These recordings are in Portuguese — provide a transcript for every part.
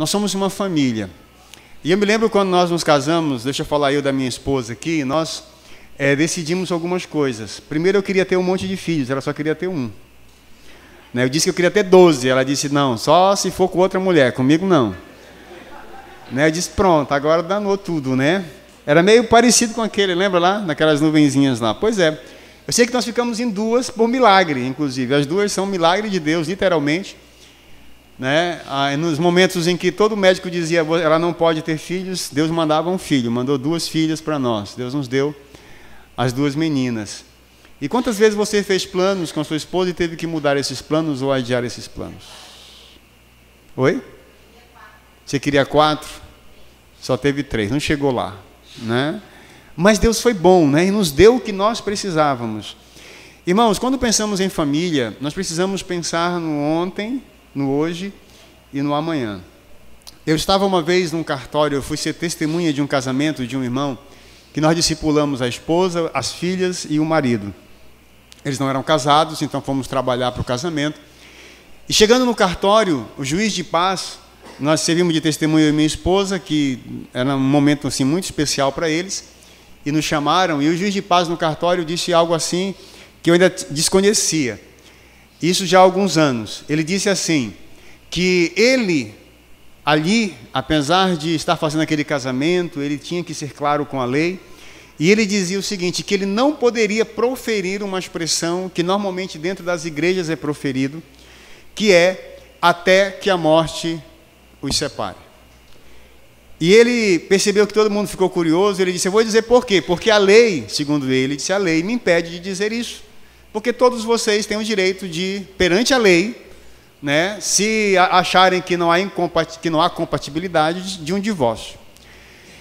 nós somos uma família. E eu me lembro quando nós nos casamos, deixa eu falar eu da minha esposa aqui, nós decidimos algumas coisas. Primeiro eu queria ter um monte de filhos, ela só queria ter um. Eu disse que eu queria ter 12, ela disse, não, só se for com outra mulher, comigo não. Eu disse, pronto, agora danou tudo, né? Era meio parecido com aquele, lembra lá? Naquelas nuvenzinhas lá. Pois é. Eu sei que nós ficamos em 2 por milagre, inclusive. As 2 são milagre de Deus, literalmente. Nos momentos em que todo médico dizia, ela não pode ter filhos, Deus mandava um filho, mandou 2 filhas para nós. Deus nos deu as 2 meninas. E quantas vezes você fez planos com sua esposa e teve que mudar esses planos ou adiar esses planos? Oi? Você queria 4? Só teve 3, não chegou lá, né? Mas Deus foi bom, né? E nos deu o que nós precisávamos. Irmãos, quando pensamos em família, nós precisamos pensar no ontem, no hoje e no amanhã. Eu estava uma vez num cartório, eu fui ser testemunha de um casamento de um irmão, que nós discipulamos a esposa, as filhas e o marido. Eles não eram casados, então fomos trabalhar para o casamento. E chegando no cartório, o juiz de paz, nós servimos de testemunha eu e minha esposa, que era um momento assim, muito especial para eles, e nos chamaram, e o juiz de paz no cartório disse algo assim, que eu ainda desconhecia. Isso já há alguns anos. Ele disse assim, que ele, ali, apesar de estar fazendo aquele casamento, ele tinha que ser claro com a lei, e ele dizia o seguinte, que ele não poderia proferir uma expressão que normalmente dentro das igrejas é proferido, que é até que a morte os separe. E ele percebeu que todo mundo ficou curioso, ele disse, eu vou dizer por quê, porque a lei, segundo ele disse, a lei me impede de dizer isso, porque todos vocês têm o direito de, perante a lei, né, se acharem que não há compatibilidade de um divórcio.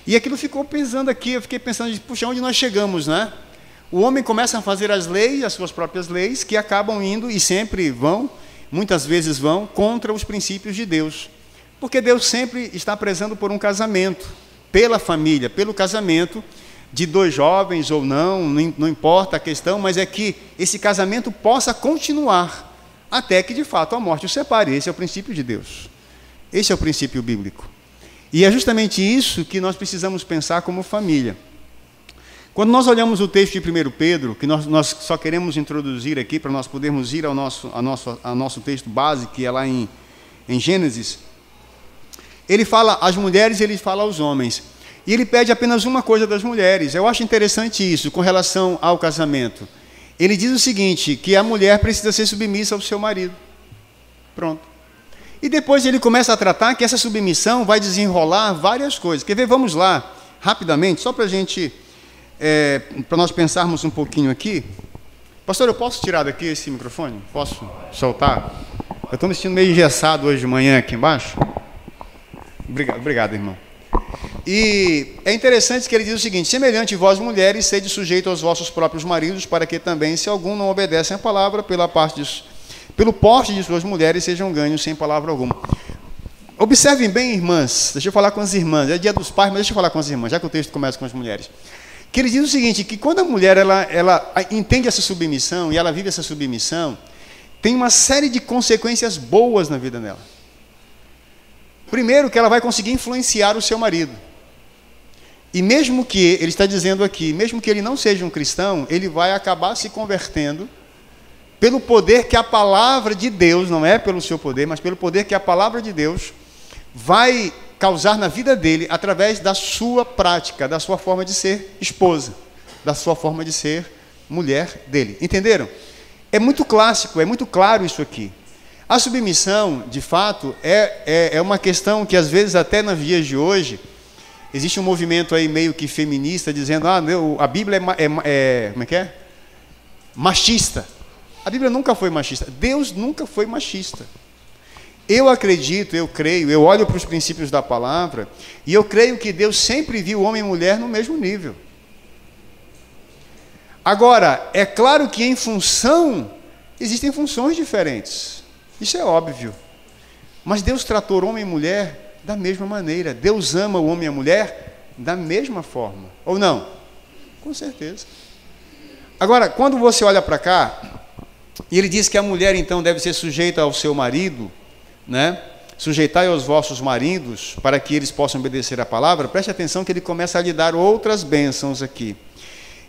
E aquilo ficou pesando aqui, eu fiquei pensando, puxa, onde nós chegamos, né? O homem começa a fazer as leis, as suas próprias leis, que acabam indo, e sempre vão, muitas vezes vão, contra os princípios de Deus. Porque Deus sempre está prezando por um casamento, pela família, pelo casamento, de 2 jovens ou não, não importa a questão, mas é que esse casamento possa continuar, até que de fato a morte os separe. Esse é o princípio de Deus. Esse é o princípio bíblico. E é justamente isso que nós precisamos pensar como família. Quando nós olhamos o texto de 1 Pedro, que nós só queremos introduzir aqui, para nós podermos ir ao nosso texto base, que é lá em Gênesis, ele fala às mulheres e ele fala aos homens. E ele pede apenas uma coisa das mulheres. Eu acho interessante isso, com relação ao casamento. Ele diz o seguinte, que a mulher precisa ser submissa ao seu marido. Pronto. E depois ele começa a tratar que essa submissão vai desenrolar várias coisas. Quer ver? Vamos lá, rapidamente, só para a gente, para nós pensarmos um pouquinho aqui. Pastor, eu posso tirar daqui esse microfone? Posso soltar? Eu estou me sentindo meio engessado hoje de manhã aqui embaixo. Obrigado, irmão. E é interessante que ele diz o seguinte, semelhante vós mulheres, sede sujeito aos vossos próprios maridos, para que também, se algum não obedecem à palavra, pelo porte de suas mulheres, sejam ganhos sem palavra alguma. Observem bem, irmãs, deixa eu falar com as irmãs, é dia dos pais, mas deixa eu falar com as irmãs, já que o texto começa com as mulheres. Que ele diz o seguinte, que quando a mulher ela entende essa submissão, e ela vive essa submissão, tem uma série de consequências boas na vida dela. Primeiro, que ela vai conseguir influenciar o seu marido. E mesmo que, ele está dizendo aqui, mesmo que ele não seja um cristão, ele vai acabar se convertendo pelo poder que a palavra de Deus, não é pelo seu poder, mas pelo poder que a palavra de Deus vai causar na vida dele, através da sua prática, da sua forma de ser esposa, da sua forma de ser mulher dele. Entenderam? É muito clássico, é muito claro isso aqui. A submissão, de fato, é uma questão que, às vezes, até nos dias de hoje, existe um movimento aí meio que feminista, dizendo, a Bíblia como é que é? Machista. A Bíblia nunca foi machista. Deus nunca foi machista. Eu acredito, eu creio, eu olho para os princípios da palavra, e eu creio que Deus sempre viu homem e mulher no mesmo nível. Agora, é claro que existem funções diferentes. Isso é óbvio. Mas Deus tratou homem e mulher da mesma maneira. Deus ama o homem e a mulher da mesma forma. Ou não? Com certeza. Agora, quando você olha para cá, e ele diz que a mulher, então, deve ser sujeita ao seu marido, né? sujeitai aos vossos maridos, para que eles possam obedecer a palavra, preste atenção que ele começa a lhe dar outras bênçãos aqui.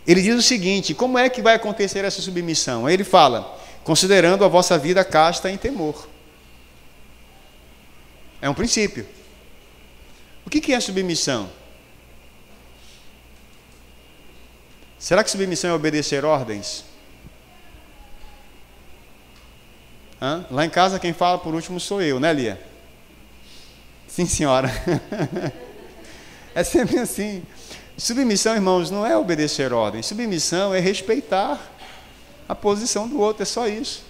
Ele diz o seguinte, como é que vai acontecer essa submissão? Aí ele fala, considerando a vossa vida casta em temor. É um princípio. O que é submissão? Será que submissão é obedecer ordens? Lá em casa quem fala por último sou eu, né, Lia? Sim, senhora. É sempre assim. Submissão, irmãos, não é obedecer ordens. Submissão é respeitar a posição do outro, é só isso.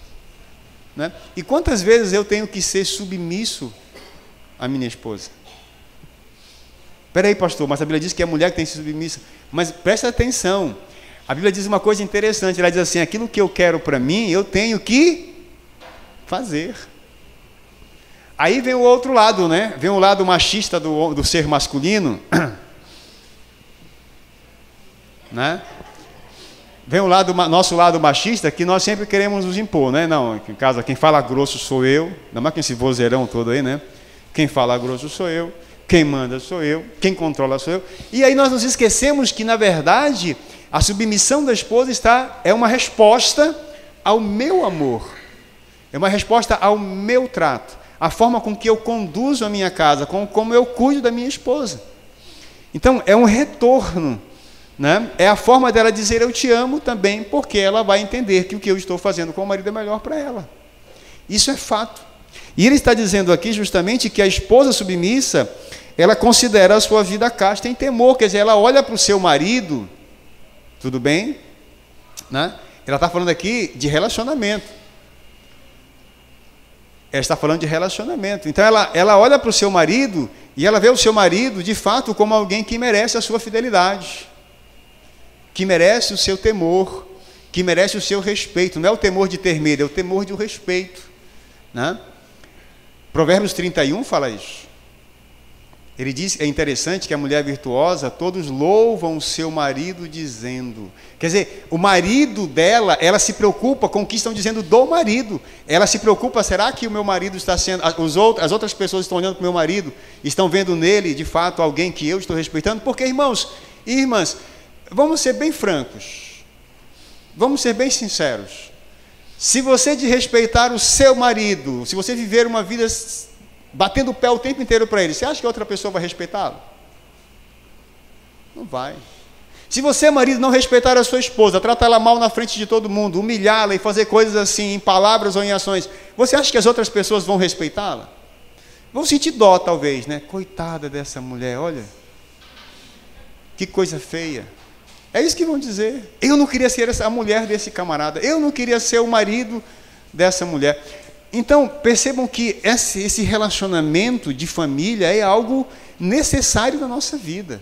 Né? E quantas vezes eu tenho que ser submisso à minha esposa? Espera aí, pastor, mas a Bíblia diz que é a mulher que tem que ser submissa. Mas presta atenção. A Bíblia diz uma coisa interessante. Ela diz assim, aquilo que eu quero para mim, eu tenho que fazer. Aí vem o outro lado, né? Vem o lado machista do ser masculino, né? Vem o nosso lado machista, que nós sempre queremos nos impor, né? Não, em casa quem fala grosso sou eu, não mais que esse vozeirão todo aí, né? Quem fala grosso sou eu, quem manda sou eu, quem controla sou eu. E aí nós nos esquecemos que, na verdade, a submissão da esposa é uma resposta ao meu amor. É uma resposta ao meu trato, a forma com que eu conduzo a minha casa, como eu cuido da minha esposa. Então, é um retorno, né? É a forma dela dizer eu te amo também, porque ela vai entender que o que eu estou fazendo com o marido é melhor para ela. Isso é fato. E ele está dizendo aqui justamente que a esposa submissa, ela considera a sua vida casta em temor, quer dizer, ela olha para o seu marido, tudo bem? Né? Ela está falando aqui de relacionamento. Ela está falando de relacionamento. Então ela olha para o seu marido e ela vê o seu marido, de fato, como alguém que merece a sua fidelidade, que merece o seu temor, que merece o seu respeito. Não é o temor de ter medo, é o temor de um respeito. Né? Provérbios 31 fala isso. Ele diz, é interessante que a mulher virtuosa, todos louvam o seu marido dizendo. Quer dizer, o marido dela, ela se preocupa com o que estão dizendo do marido. Ela se preocupa, será que o meu marido está sendo, as outras pessoas estão olhando para o meu marido, estão vendo nele, de fato, alguém que eu estou respeitando? Porque, irmãos e irmãs, vamos ser bem francos, vamos ser bem sinceros. Se você desrespeitar o seu marido, se você viver uma vida batendo o pé o tempo inteiro para ele, você acha que a outra pessoa vai respeitá-lo? Não vai. Se você, marido, não respeitar a sua esposa, tratar ela mal na frente de todo mundo, humilhá-la e fazer coisas assim, em palavras ou em ações, você acha que as outras pessoas vão respeitá-la? Vão sentir dó, talvez, né? Coitada dessa mulher, olha, que coisa feia. É isso que vão dizer. Eu não queria ser a mulher desse camarada, eu não queria ser o marido dessa mulher. Então, percebam que esse relacionamento de família é algo necessário na nossa vida.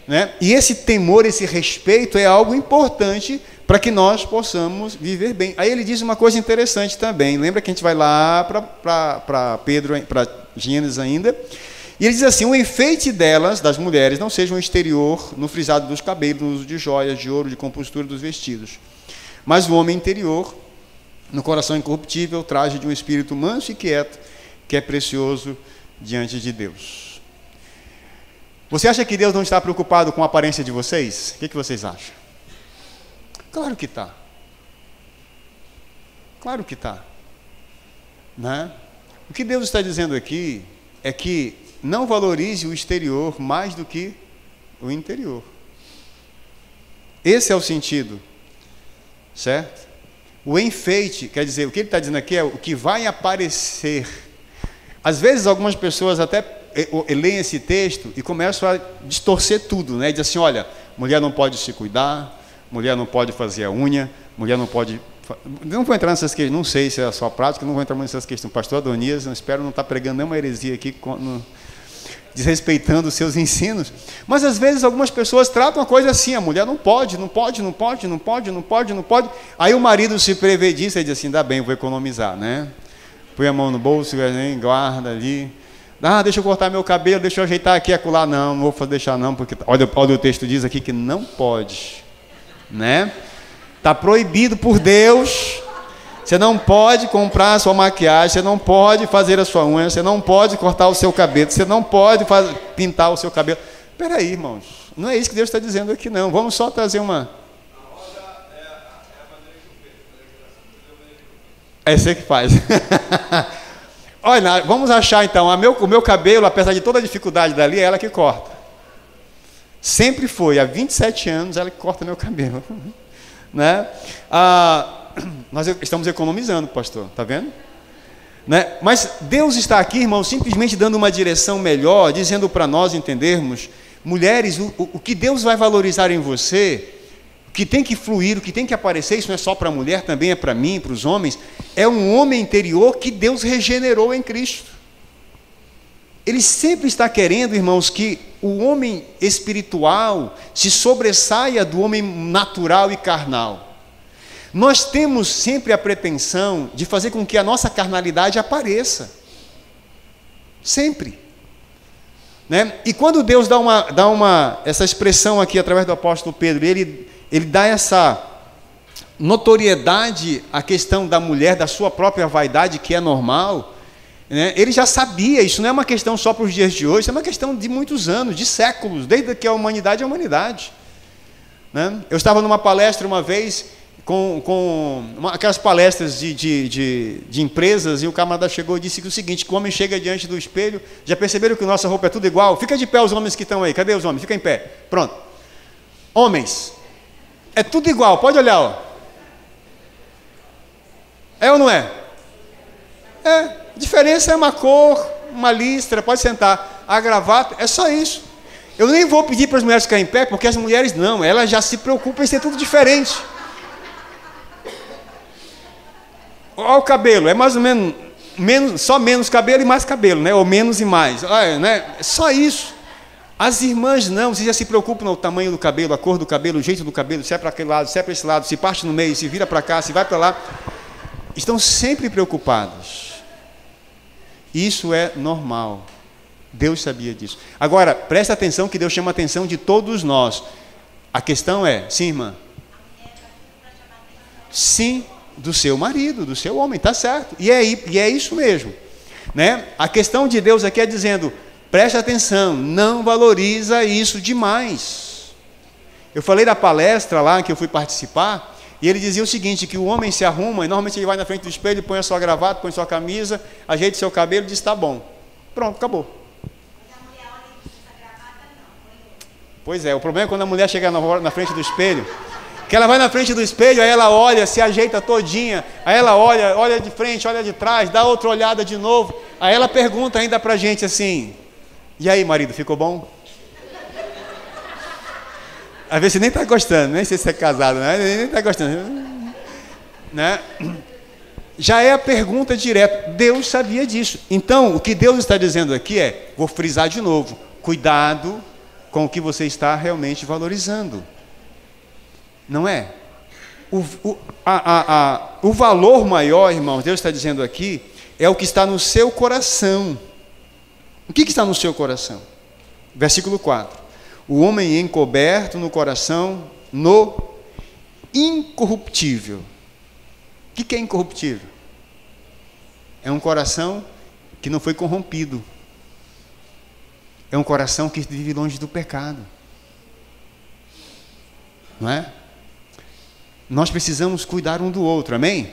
Né? E esse temor, esse respeito é algo importante para que nós possamos viver bem. Aí ele diz uma coisa interessante também. Lembra que a gente vai lá para Pedro, para Gênesis ainda. E ele diz assim, o enfeite delas, das mulheres, não seja um exterior, no frisado dos cabelos, no uso de joias, de ouro, de compostura dos vestidos. Mas o homem interior, no coração incorruptível, traje de um espírito manso e quieto, que é precioso diante de Deus. Você acha que Deus não está preocupado com a aparência de vocês? O que vocês acham? Claro que está. Claro que está. Né? O que Deus está dizendo aqui é que não valorize o exterior mais do que o interior. Esse é o sentido. Certo? O enfeite, quer dizer, o que ele está dizendo aqui é o que vai aparecer. Às vezes algumas pessoas até leem esse texto e começam a distorcer tudo, né? Diz assim, olha, mulher não pode se cuidar, mulher não pode fazer a unha, mulher não pode... Não vou entrar nessas questões, não sei se é a sua prática, não vou entrar nessas questões. Pastor Adonias, não espero não estar pregando nenhuma heresia aqui, desrespeitando os seus ensinos. Mas às vezes algumas pessoas tratam a coisa assim, a mulher não pode. Aí o marido se prevê disso e diz assim, dá bem, eu vou economizar, né? Põe a mão no bolso, guarda ali. Deixa eu cortar meu cabelo, deixa eu ajeitar aqui, acolá. Não vou deixar não, porque olha o texto diz aqui que não pode, né? Está proibido por Deus, Você não pode comprar a sua maquiagem, você não pode fazer a sua unha, você não pode cortar o seu cabelo, você não pode pintar o seu cabelo. Espera aí, irmãos, não é isso que Deus está dizendo aqui não. Vamos só trazer uma... É você que faz. Olha, vamos achar então, o meu cabelo, apesar de toda a dificuldade dali, é ela que corta. Sempre foi, há 27 anos, ela que corta meu cabelo. Né? Nós estamos economizando, pastor, está vendo? Né? Mas Deus está aqui, irmão, simplesmente dando uma direção melhor, dizendo para nós entendermos, mulheres, o que Deus vai valorizar em você, o que tem que fluir, o que tem que aparecer, isso não é só para a mulher, também é para mim, para os homens, é um homem interior que Deus regenerou em Cristo. Ele sempre está querendo, irmãos, que o homem espiritual se sobressaia do homem natural e carnal. Nós temos sempre a pretensão de fazer com que a nossa carnalidade apareça. Sempre. Né? E quando Deus dá essa expressão aqui, através do apóstolo Pedro, ele dá essa notoriedade à questão da mulher, da sua própria vaidade, que é normal, né? Ele já sabia, isso não é uma questão só para os dias de hoje, isso é uma questão de muitos anos, de séculos, desde que a humanidade é a humanidade. Né? Eu estava numa palestra uma vez, aquelas palestras de empresas, e o camarada chegou e disse que o seguinte, que o homem chega diante do espelho, já perceberam que nossa roupa é tudo igual? Fica de pé os homens que estão aí, cadê os homens? Fica em pé, pronto. Homens, é tudo igual, pode olhar, ó. É ou não é? É, a diferença é uma cor, uma listra, pode sentar, a gravata, é só isso. Eu nem vou pedir para as mulheres ficarem em pé, porque as mulheres não, elas já se preocupam em ser tudo diferente. Olha o cabelo, é mais ou menos, só menos cabelo e mais cabelo, né? Ou menos e mais, né? É só isso. As irmãs não, vocês já se preocupam no tamanho do cabelo, a cor do cabelo, o jeito do cabelo, se é para aquele lado, se é para esse lado, se parte no meio, se vira para cá, se vai para lá. Estão sempre preocupadas. Isso é normal. Deus sabia disso. Agora, presta atenção que Deus chama a atenção de todos nós. A questão é, sim, irmã? Sim, do seu marido, do seu homem, está certo. E é isso mesmo. Né? A questão de Deus aqui é dizendo, preste atenção, não valoriza isso demais. Eu falei da palestra lá que eu fui participar, e ele dizia o seguinte, que o homem se arruma, e normalmente ele vai na frente do espelho, põe a sua gravata, põe a sua camisa, ajeita o seu cabelo e diz, tá bom. Pronto, acabou. Pois é, o problema é quando a mulher chega na frente do espelho, que ela vai na frente do espelho, aí ela olha, se ajeita todinha, aí ela olha de frente, olha de trás, dá outra olhada de novo, aí ela pergunta ainda pra gente assim, e aí marido, ficou bom? Às vezes você nem está gostando, nem sei se é casado, né? Nem está gostando. Né? Já é a pergunta direta. Deus sabia disso. Então, o que Deus está dizendo aqui é, vou frisar de novo, cuidado com o que você está realmente valorizando. Não é? O valor maior, irmãos, Deus está dizendo aqui, é o que está no seu coração. O que está no seu coração? Versículo 4. O homem encoberto no coração, no incorruptível. O que é incorruptível? É um coração que não foi corrompido. É um coração que vive longe do pecado. Não é? Nós precisamos cuidar um do outro, amém?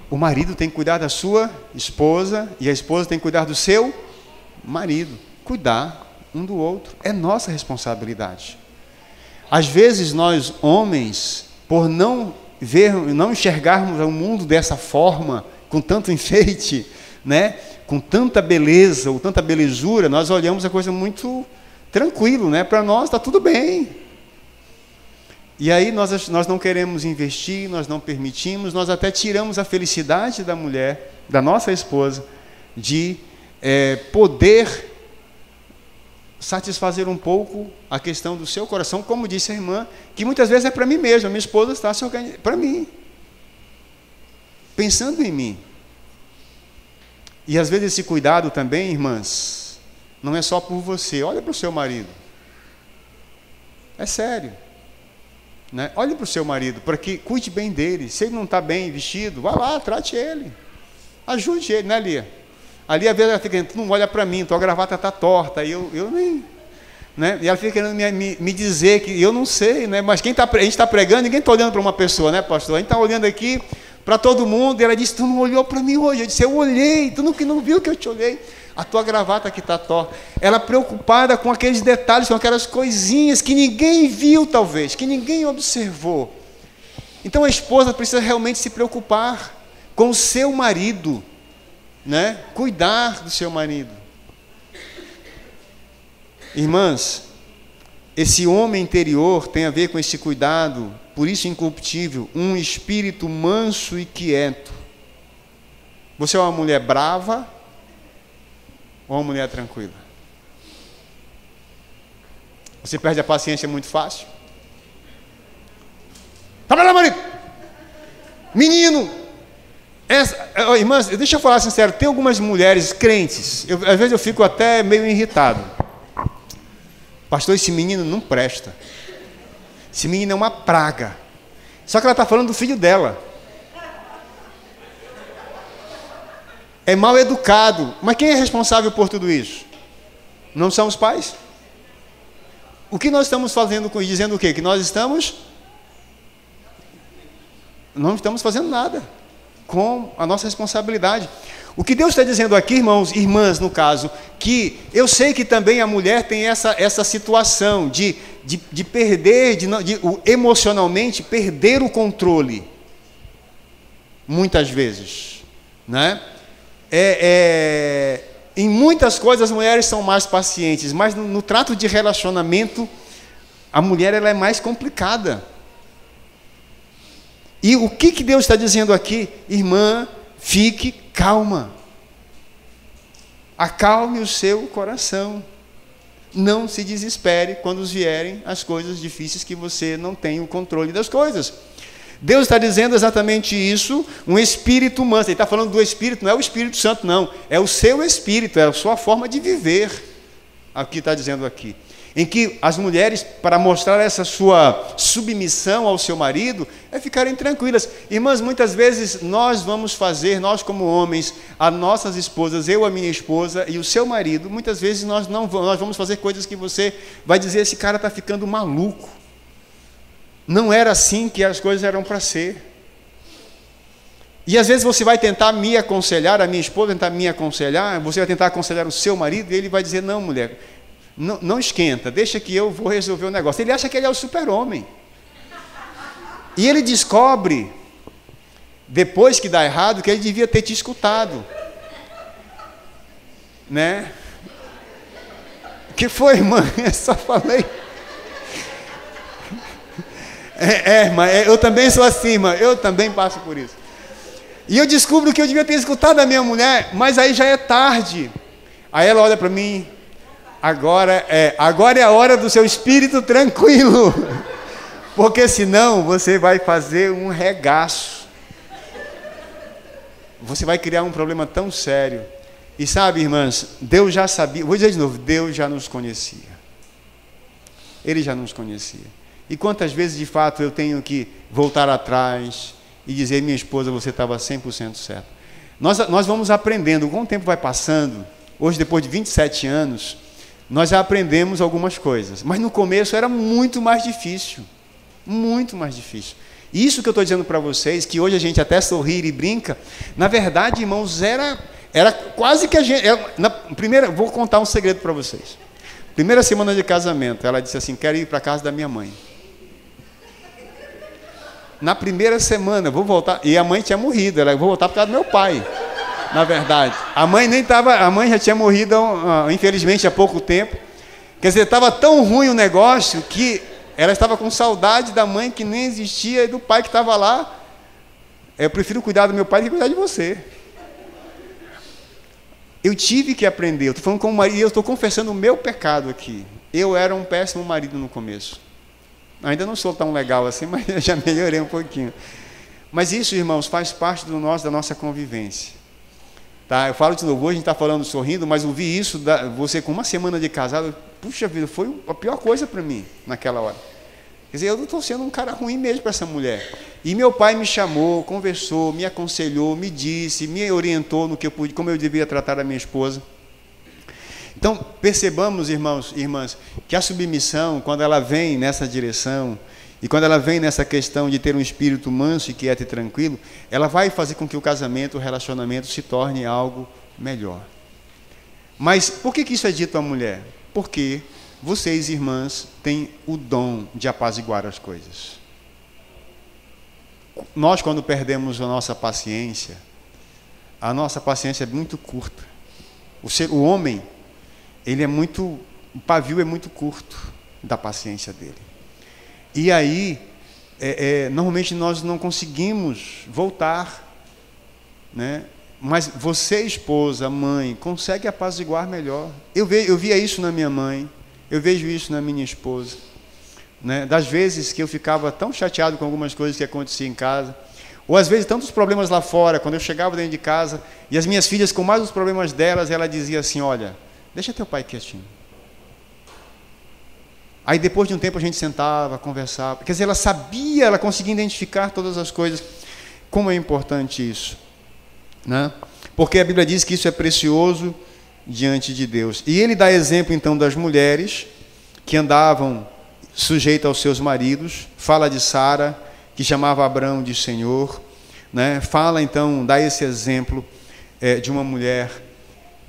O marido tem que cuidar da sua esposa e a esposa tem que cuidar do seu marido. Cuidar um do outro, é nossa responsabilidade. Às vezes nós, homens, por não enxergarmos o mundo dessa forma, com tanto enfeite, né? Com tanta beleza, ou tanta belezura, nós olhamos a coisa muito tranquilo, né? Para nós está tudo bem. E aí nós não queremos investir, nós não permitimos, nós até tiramos a felicidade da mulher, da nossa esposa, de poder satisfazer um pouco a questão do seu coração, como disse a irmã, que muitas vezes é para mim mesmo, a minha esposa está se organizando para mim, pensando em mim. E às vezes esse cuidado também, irmãs, não é só por você, olha para o seu marido, é sério, Né? Olhe para o seu marido, para que cuide bem dele. Se ele não está bem vestido, vá lá, trate ele. Ajude ele, né, Lia? Ali, às vezes, ela fica dizendo, tu não olha para mim, tua gravata está torta. E eu nem... Né? E ela fica querendo me dizer que eu não sei, né? Mas a gente está pregando, ninguém está olhando para uma pessoa, né, pastor? A gente está olhando aqui para todo mundo, e ela disse, tu não olhou para mim hoje. Eu disse, eu olhei, tu não viu que eu te olhei. A tua gravata aqui está torta. Ela preocupada com aqueles detalhes, com aquelas coisinhas que ninguém viu, talvez, que ninguém observou. Então a esposa precisa realmente se preocupar com o seu marido, né? Cuidar do seu marido. Irmãs, esse homem interior tem a ver com esse cuidado, por isso incorruptível, um espírito manso e quieto. Você é uma mulher brava ou uma mulher tranquila? Você perde a paciência muito fácil? Trabalha, marido! Menino! Irmãs, deixa eu falar sincero, tem algumas mulheres crentes, às vezes eu fico até meio irritado. Pastor, esse menino não presta. Esse menino é uma praga. Só que ela está falando do filho dela. É mal educado. Mas quem é responsável por tudo isso? Não são os pais? O que nós estamos fazendo com isso? Dizendo o quê? Que nós não estamos fazendo nada com a nossa responsabilidade. O que Deus está dizendo aqui, irmãos, irmãs no caso, que eu sei que também a mulher tem essa situação de perder, emocionalmente perder o controle, muitas vezes, né? Em muitas coisas as mulheres são mais pacientes, mas no trato de relacionamento, a mulher ela é mais complicada. E o que Deus está dizendo aqui? Irmã, fique calma. Acalme o seu coração. Não se desespere quando vierem as coisas difíceis que você não tem o controle das coisas. Deus está dizendo exatamente isso, um espírito manso. Ele está falando do espírito, não é o Espírito Santo, não. É o seu espírito, é a sua forma de viver. Aqui está dizendo aqui. Em que as mulheres, para mostrar essa sua submissão ao seu marido, é ficarem tranquilas. Irmãs, muitas vezes nós vamos fazer, nós como homens, as nossas esposas, eu, a minha esposa e o seu marido, muitas vezes nós vamos fazer coisas que você vai dizer, esse cara está ficando maluco. Não era assim que as coisas eram para ser. E às vezes você vai tentar me aconselhar, a minha esposa vai tentar me aconselhar, você vai tentar aconselhar o seu marido, e ele vai dizer, não, mulher, não esquenta, deixa que eu vou resolver o negócio. Ele acha que ele é o super-homem. E ele descobre, depois que dá errado, que ele devia ter te escutado. Né? O que foi, irmã? Eu só falei. Irmã, eu também sou assim, irmã. Eu também passo por isso. E eu descubro que eu devia ter escutado a minha mulher, mas aí já é tarde. Aí ela olha para mim, agora é a hora do seu espírito tranquilo, porque senão você vai fazer um regaço. Você vai criar um problema tão sério. E sabe, irmãs, Deus já sabia, vou dizer de novo, Deus já nos conhecia. Ele já nos conhecia. E quantas vezes, de fato, eu tenho que voltar atrás e dizer, minha esposa, você estava 100% certo. Nós vamos aprendendo, com o tempo vai passando, hoje, depois de 27 anos, nós já aprendemos algumas coisas. Mas no começo era muito mais difícil. Muito mais difícil. Isso que eu estou dizendo para vocês, que hoje a gente até sorri e brinca, na verdade, irmãos, era quase que a gente... vou contar um segredo para vocês. Primeira semana de casamento, ela disse assim, quero ir para a casa da minha mãe. Na primeira semana, vou voltar... E a mãe tinha morrido, ela, vou voltar para casa do meu pai. Na verdade, a mãe já tinha morrido, infelizmente, há pouco tempo. Quer dizer, estava tão ruim o negócio que ela estava com saudade da mãe que nem existia e do pai que estava lá. Eu prefiro cuidar do meu pai do que cuidar de você. Eu tive que aprender, eu estou falando como marido, eu estou confessando o meu pecado aqui. Eu era um péssimo marido no começo. Ainda não sou tão legal assim, mas eu já melhorei um pouquinho. Mas isso, irmãos, faz parte da nossa convivência. Tá? Eu falo de novo, hoje a gente está falando sorrindo, mas ouvir isso, você com uma semana de casado, puxa vida, foi a pior coisa para mim naquela hora. Quer dizer, eu não estou sendo um cara ruim mesmo para essa mulher. E meu pai me chamou, conversou, me aconselhou, me disse, me orientou no que eu pude, como eu devia tratar a minha esposa. Então, percebamos, irmãos e irmãs, que a submissão, quando ela vem nessa direção, e quando ela vem nessa questão de ter um espírito manso e quieto e tranquilo, ela vai fazer com que o casamento, o relacionamento se torne algo melhor. Mas por que isso é dito à mulher? Porque vocês, irmãs, têm o dom de apaziguar as coisas. Nós, quando perdemos a nossa paciência é muito curta. O homem, o pavio é muito curto da paciência dele. E aí, normalmente nós não conseguimos voltar, né? Mas você, esposa, mãe, consegue apaziguar melhor. Eu via isso na minha mãe, eu vejo isso na minha esposa, né? Das vezes que eu ficava tão chateado com algumas coisas que aconteciam em casa, ou às vezes tantos problemas lá fora, quando eu chegava dentro de casa, e as minhas filhas com mais os problemas delas, ela dizia assim, olha, deixa teu pai quietinho. Aí depois de um tempo a gente sentava, conversava, quer dizer, ela sabia, ela conseguia identificar todas as coisas. Como é importante isso, né? Porque a Bíblia diz que isso é precioso diante de Deus. E ele dá exemplo então das mulheres que andavam sujeitas aos seus maridos, fala de Sara, que chamava Abraão de Senhor, né? Fala então, dá esse exemplo de uma mulher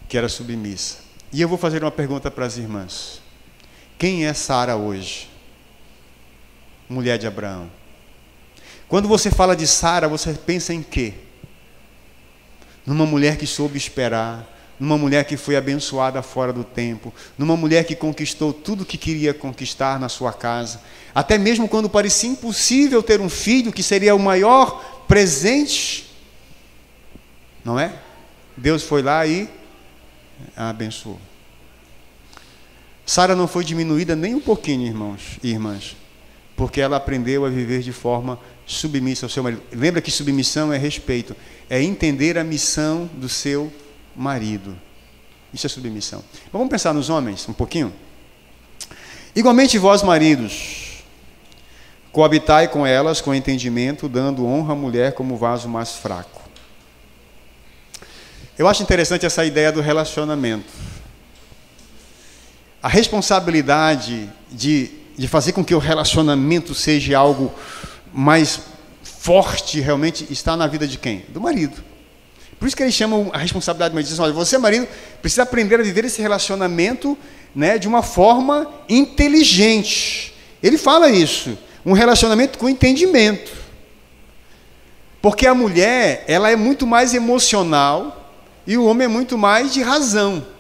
que era submissa. E eu vou fazer uma pergunta para as irmãs. Quem é Sara hoje? Mulher de Abraão. Quando você fala de Sara, você pensa em quê? Numa mulher que soube esperar, numa mulher que foi abençoada fora do tempo, numa mulher que conquistou tudo que queria conquistar na sua casa, até mesmo quando parecia impossível ter um filho, que seria o maior presente, não é? Deus foi lá e a abençoou. Sara não foi diminuída nem um pouquinho, irmãos e irmãs, porque ela aprendeu a viver de forma submissa ao seu marido. Lembra que submissão é respeito, é entender a missão do seu marido. Isso é submissão. Mas vamos pensar nos homens um pouquinho? Igualmente vós, maridos, coabitai com elas com entendimento, dando honra à mulher como vaso mais fraco. Eu acho interessante essa ideia do relacionamento. A responsabilidade de fazer com que o relacionamento seja algo mais forte realmente está na vida de quem? Do marido. Por isso que eles chamam a responsabilidade, mas dizem, olha, você, marido, precisa aprender a viver esse relacionamento, né, de uma forma inteligente. Ele fala isso, um relacionamento com entendimento. Porque a mulher, ela é muito mais emocional e o homem é muito mais de razão.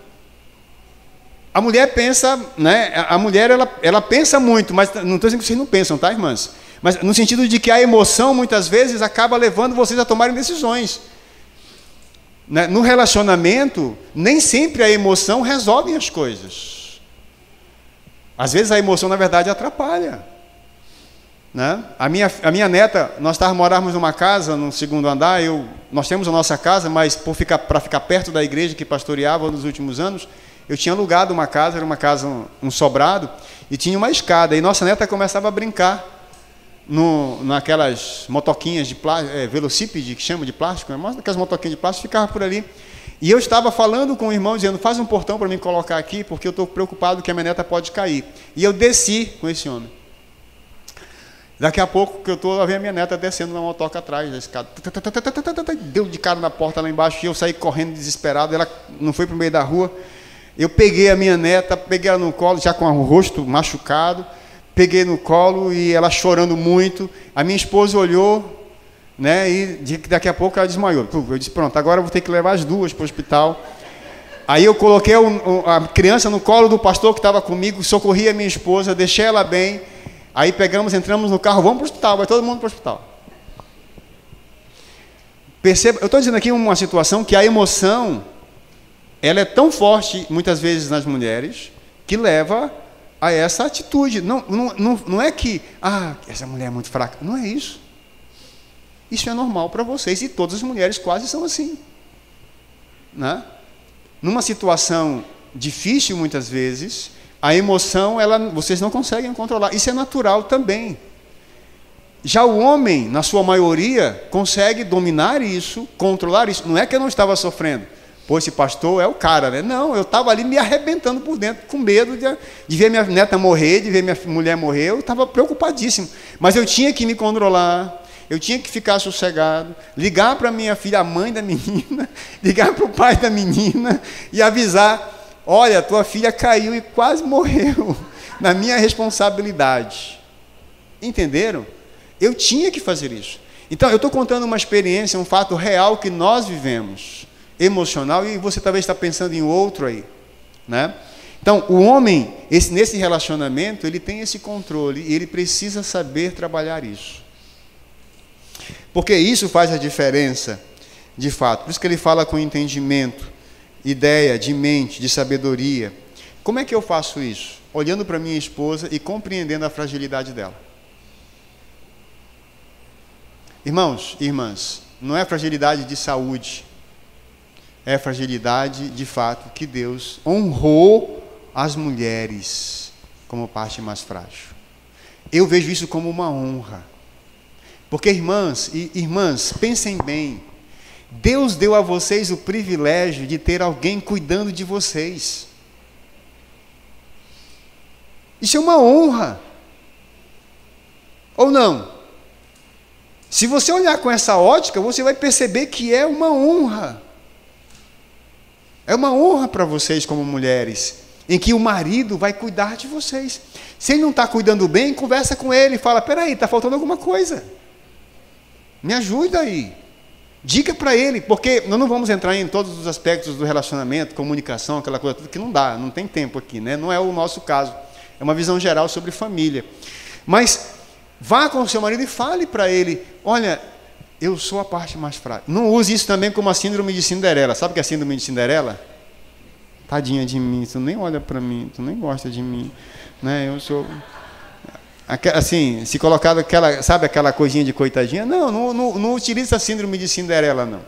A mulher pensa, né, a mulher ela pensa muito, mas não estou dizendo que vocês não pensam, tá, irmãs? Mas no sentido de que a emoção, muitas vezes, acaba levando vocês a tomarem decisões. No relacionamento, nem sempre a emoção resolve as coisas. Às vezes a emoção, na verdade, atrapalha. Né? A minha neta, nós morávamos numa casa, no segundo andar, nós temos a nossa casa, mas para ficar perto da igreja que pastoreava nos últimos anos, eu tinha alugado uma casa, era uma casa, um sobrado, e tinha uma escada, e nossa neta começava a brincar naquelas motoquinhas de plástico, velocípede, que chama de plástico, aquelas motoquinhas de plástico, ficava por ali. E eu estava falando com o irmão, dizendo, faz um portão para mim colocar aqui, porque eu estou preocupado que a minha neta pode cair. E eu desci com esse homem. Daqui a pouco, que eu estou a ver a minha neta descendo na motoca atrás da escada. Deu de cara na porta lá embaixo, e eu saí correndo desesperado, ela não foi para o meio da rua. Eu peguei a minha neta, peguei ela no colo, já com o rosto machucado, peguei no colo e ela chorando muito. A minha esposa olhou, né, e daqui a pouco ela desmaiou. Eu disse, pronto, agora eu vou ter que levar as duas para o hospital. Aí eu coloquei a criança no colo do pastor que estava comigo, socorri a minha esposa, deixei ela bem. Aí entramos no carro, vamos para o hospital, vai todo mundo para o hospital. Perceba, eu estou dizendo aqui uma situação que a emoção, ela é tão forte, muitas vezes nas mulheres, que leva a essa atitude. Não é que, essa mulher é muito fraca. Não é isso. Isso é normal para vocês, e todas as mulheres quase são assim. Né? Numa situação difícil, muitas vezes, A emoção, vocês não conseguem controlar. Isso é natural também. Já o homem, na sua maioria, consegue dominar isso, controlar isso. Não é que eu não estava sofrendo. Pô, esse pastor é o cara, né? Não, eu estava ali me arrebentando por dentro, com medo de ver minha neta morrer, de ver minha mulher morrer. Eu estava preocupadíssimo. Mas eu tinha que me controlar. Eu tinha que ficar sossegado, ligar para minha filha, a mãe da menina, ligar para o pai da menina e avisar: olha, tua filha caiu e quase morreu, na minha responsabilidade. Entenderam? Eu tinha que fazer isso. Então, eu estou contando uma experiência, um fato real que nós vivemos, emocional, e você talvez está pensando em outro aí, né? Então, o homem, nesse relacionamento, ele tem esse controle e ele precisa saber trabalhar isso. Porque isso faz a diferença, de fato. Por isso que ele fala com entendimento, ideia, de mente, de sabedoria. Como é que eu faço isso? Olhando para minha esposa e compreendendo a fragilidade dela. Irmãos e irmãs, não é fragilidade de saúde. É fragilidade, de fato, que Deus honrou as mulheres como parte mais frágil. Eu vejo isso como uma honra. Porque, irmãs e irmãs, pensem bem. Deus deu a vocês o privilégio de ter alguém cuidando de vocês. Isso é uma honra. Ou não? Se você olhar com essa ótica, você vai perceber que é uma honra. É uma honra para vocês como mulheres, em que o marido vai cuidar de vocês. Se ele não está cuidando bem, conversa com ele e fala: peraí, está faltando alguma coisa. Me ajuda aí. Diga para ele, porque nós não vamos entrar em todos os aspectos do relacionamento, comunicação, aquela coisa tudo que não dá, não tem tempo aqui, né? Não é o nosso caso. É uma visão geral sobre família. Mas vá com o seu marido e fale para ele: olha, eu sou a parte mais fraca. Não use isso também como a síndrome de Cinderela. Sabe o que é a síndrome de Cinderela? Tadinha de mim, tu nem olha para mim, tu nem gosta de mim, né? Eu sou... Assim, se colocar aquela coisinha de coitadinha, não utilize a síndrome de Cinderela, não.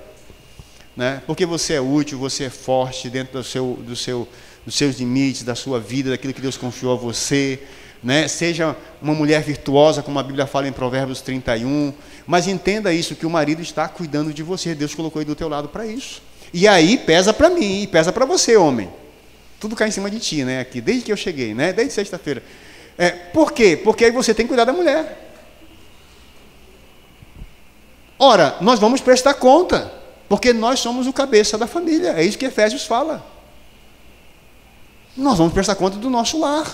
Né? Porque você é útil, você é forte dentro dos seus limites, da sua vida, daquilo que Deus confiou a você. Né? Seja uma mulher virtuosa, como a Bíblia fala em Provérbios 31, mas entenda isso, que o marido está cuidando de você, Deus colocou ele do teu lado para isso. E aí pesa para mim, e pesa para você, homem. Tudo cai em cima de ti, né? Aqui, desde que eu cheguei, né? Desde sexta-feira. Por quê? Porque aí você tem que cuidar da mulher. Ora, nós vamos prestar conta, porque nós somos o cabeça da família. É isso que Efésios fala. Nós vamos prestar conta do nosso lar.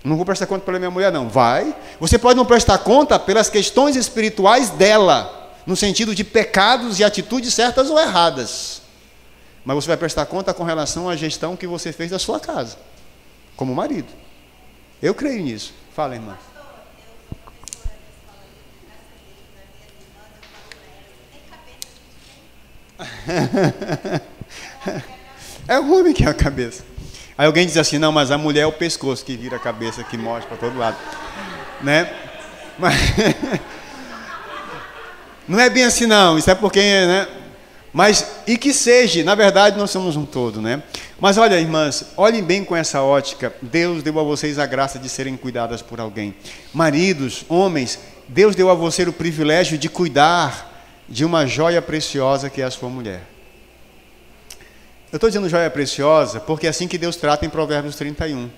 Não vou prestar conta pela minha mulher, não. Vai. Você pode não prestar conta pelas questões espirituais dela, no sentido de pecados e atitudes certas ou erradas. Mas você vai prestar conta com relação à gestão que você fez da sua casa, como marido. Eu creio nisso. Fala, irmã. É o homem que é a cabeça. Aí alguém diz assim: não, mas a mulher é o pescoço que vira a cabeça, que mostra para todo lado, né? Mas não é bem assim, não. Isso é porque, né? Mas, e que seja, na verdade nós somos um todo, né? Mas olha, irmãs, olhem bem com essa ótica. Deus deu a vocês a graça de serem cuidadas por alguém. Maridos, homens, Deus deu a você o privilégio de cuidar de uma joia preciosa que é a sua mulher. Eu estou dizendo joia preciosa porque é assim que Deus trata em Provérbios 31.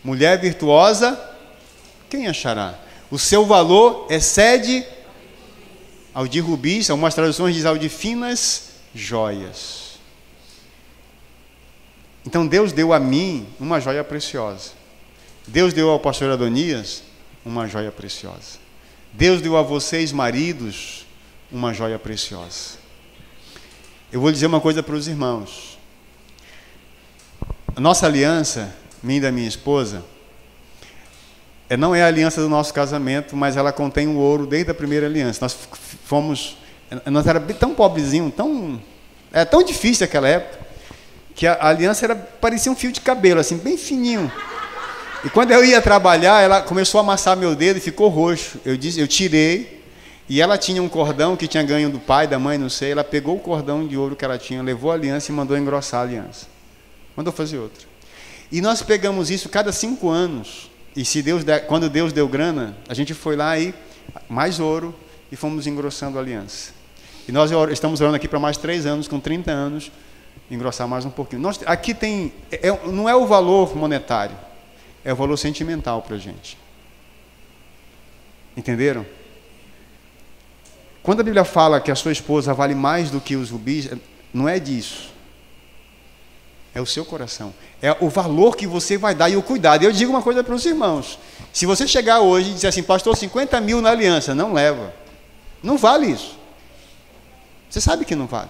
Mulher virtuosa, quem achará? O seu valor excede ao de rubis, algumas traduções dizem ao de finas joias. Então Deus deu a mim uma joia preciosa. Deus deu ao pastor Adonias uma joia preciosa. Deus deu a vocês, maridos, uma joia preciosa. Eu vou dizer uma coisa para os irmãos. A nossa aliança, minha e da minha esposa, não é a aliança do nosso casamento, mas ela contém o ouro desde a primeira aliança. Nós era tão pobrezinho, era tão difícil aquela época, que a aliança parecia um fio de cabelo, assim, bem fininho. E quando eu ia trabalhar, ela começou a amassar meu dedo e ficou roxo. Eu tirei, e ela tinha um cordão que tinha ganho do pai, da mãe, não sei. Ela pegou o cordão de ouro que ela tinha, levou a aliança e mandou engrossar a aliança. Mandou fazer outra. E nós pegamos isso cada 5 anos. E se Deus quando Deus deu grana, a gente foi lá e mais ouro e fomos engrossando a aliança. E nós estamos orando aqui para mais 3 anos, com 30 anos, engrossar mais um pouquinho. Aqui não é o valor monetário, é o valor sentimental para a gente. Entenderam? Quando a Bíblia fala que a sua esposa vale mais do que os rubis, não é disso. É o seu coração. É o valor que você vai dar e o cuidado. Eu digo uma coisa para os irmãos. Se você chegar hoje e dizer assim, pastor, 50 mil na aliança, não leva. Não vale isso. Você sabe que não vale.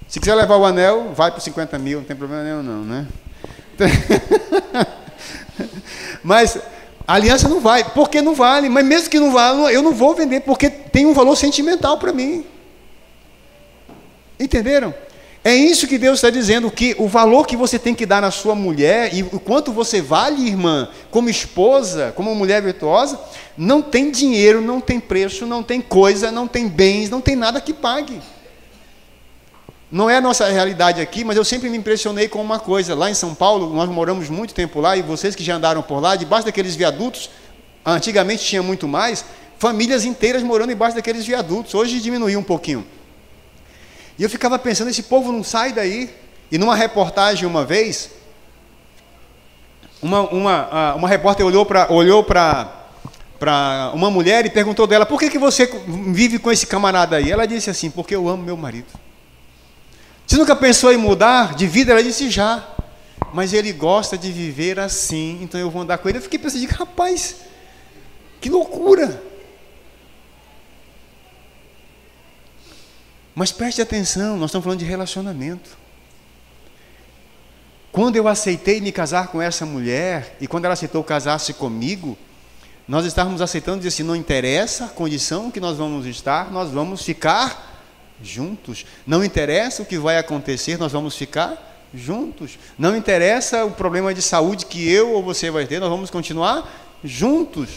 Se quiser levar o anel, vai por 50 mil, não tem problema nenhum não, né? Mas a aliança não vai, porque não vale. Mas mesmo que não vale, eu não vou vender, porque tem um valor sentimental para mim. Entenderam? É isso que Deus está dizendo, que o valor que você tem que dar na sua mulher, e o quanto você vale, irmã, como esposa, como mulher virtuosa, não tem dinheiro, não tem preço, não tem coisa, não tem bens, não tem nada que pague. Não é a nossa realidade aqui, mas eu sempre me impressionei com uma coisa. Lá em São Paulo, nós moramos muito tempo lá, e vocês que já andaram por lá, debaixo daqueles viadutos, antigamente tinha muito mais, famílias inteiras morando debaixo daqueles viadutos. Hoje diminuiu um pouquinho. E eu ficava pensando, esse povo não sai daí. E numa reportagem uma vez, uma repórter olhou para uma mulher e perguntou dela, por que você vive com esse camarada aí? Ela disse assim, porque eu amo meu marido. Você nunca pensou em mudar de vida? Ela disse, já. Mas ele gosta de viver assim, então eu vou andar com ele. Eu fiquei pensando, rapaz, que loucura. Mas preste atenção, nós estamos falando de relacionamento. Quando eu aceitei me casar com essa mulher, e quando ela aceitou casar-se comigo, nós estávamos aceitando dizer assim, não interessa a condição que nós vamos estar, nós vamos ficar juntos. Não interessa o que vai acontecer, nós vamos ficar juntos. Não interessa o problema de saúde que eu ou você vai ter, nós vamos continuar juntos.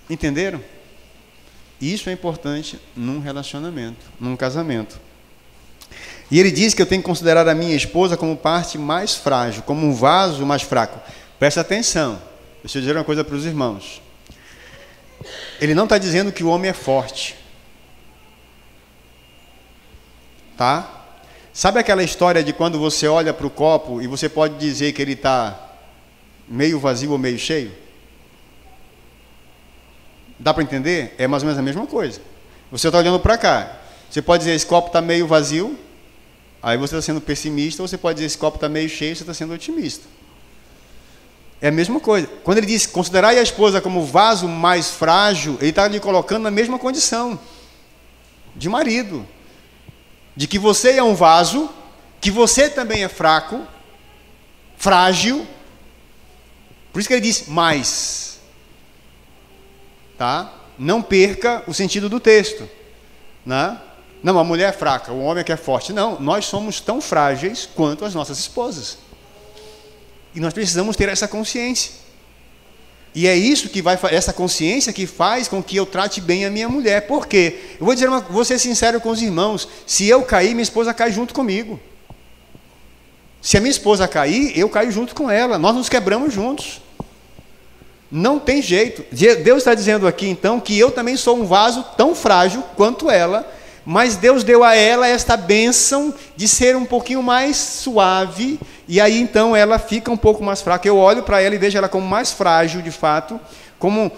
Entenderam? Isso é importante num relacionamento, num casamento. E ele diz que eu tenho que considerar a minha esposa como parte mais frágil, como um vaso mais fraco. Presta atenção, deixa eu dizer uma coisa para os irmãos. Ele não está dizendo que o homem é forte. Tá? Sabe aquela história de quando você olha para o copo e você pode dizer que ele está meio vazio ou meio cheio? Dá para entender? É mais ou menos a mesma coisa. Você está olhando para cá. Você pode dizer, esse copo está meio vazio, aí você está sendo pessimista, ou você pode dizer, esse copo está meio cheio, você está sendo otimista. É a mesma coisa. Quando ele diz, considerai a esposa como vaso mais frágil, ele está lhe colocando na mesma condição de marido. De que você é um vaso, que você também é fraco, frágil. Por isso que ele diz, mais. Tá? Não perca o sentido do texto, né? Não, a mulher é fraca, o homem é que é forte. Não, nós somos tão frágeis quanto as nossas esposas. E nós precisamos ter essa consciência. E é isso que vai, essa consciência que faz com que eu trate bem a minha mulher. Por quê? Eu vou ser sincero com os irmãos. Se eu cair, minha esposa cai junto comigo. Se a minha esposa cair, eu caio junto com ela. Nós nos quebramos juntos. Não tem jeito. Deus está dizendo aqui, então, que eu também sou um vaso tão frágil quanto ela, mas Deus deu a ela esta bênção de ser um pouquinho mais suave, e aí, então, ela fica um pouco mais fraca. Eu olho para ela e vejo ela como mais frágil, de fato, como,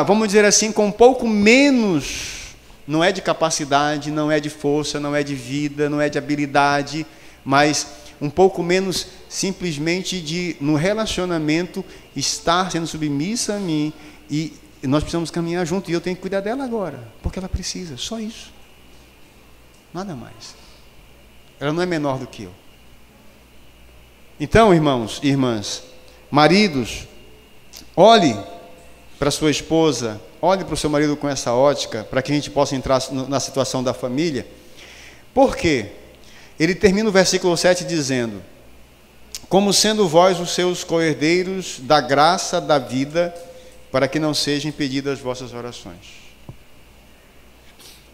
vamos dizer assim, com um pouco menos, não é de capacidade, não é de força, não é de vida, não é de habilidade, mas um pouco menos simplesmente no relacionamento, estar sendo submissa a mim, e nós precisamos caminhar junto, e eu tenho que cuidar dela agora, porque ela precisa, só isso. Nada mais. Ela não é menor do que eu. Então, irmãos e irmãs, maridos, olhe para sua esposa, olhe para o seu marido com essa ótica, para que a gente possa entrar na situação da família. Por quê? Ele termina o versículo 7 dizendo, como sendo vós os seus co-herdeiros da graça da vida, para que não sejam impedidas as vossas orações.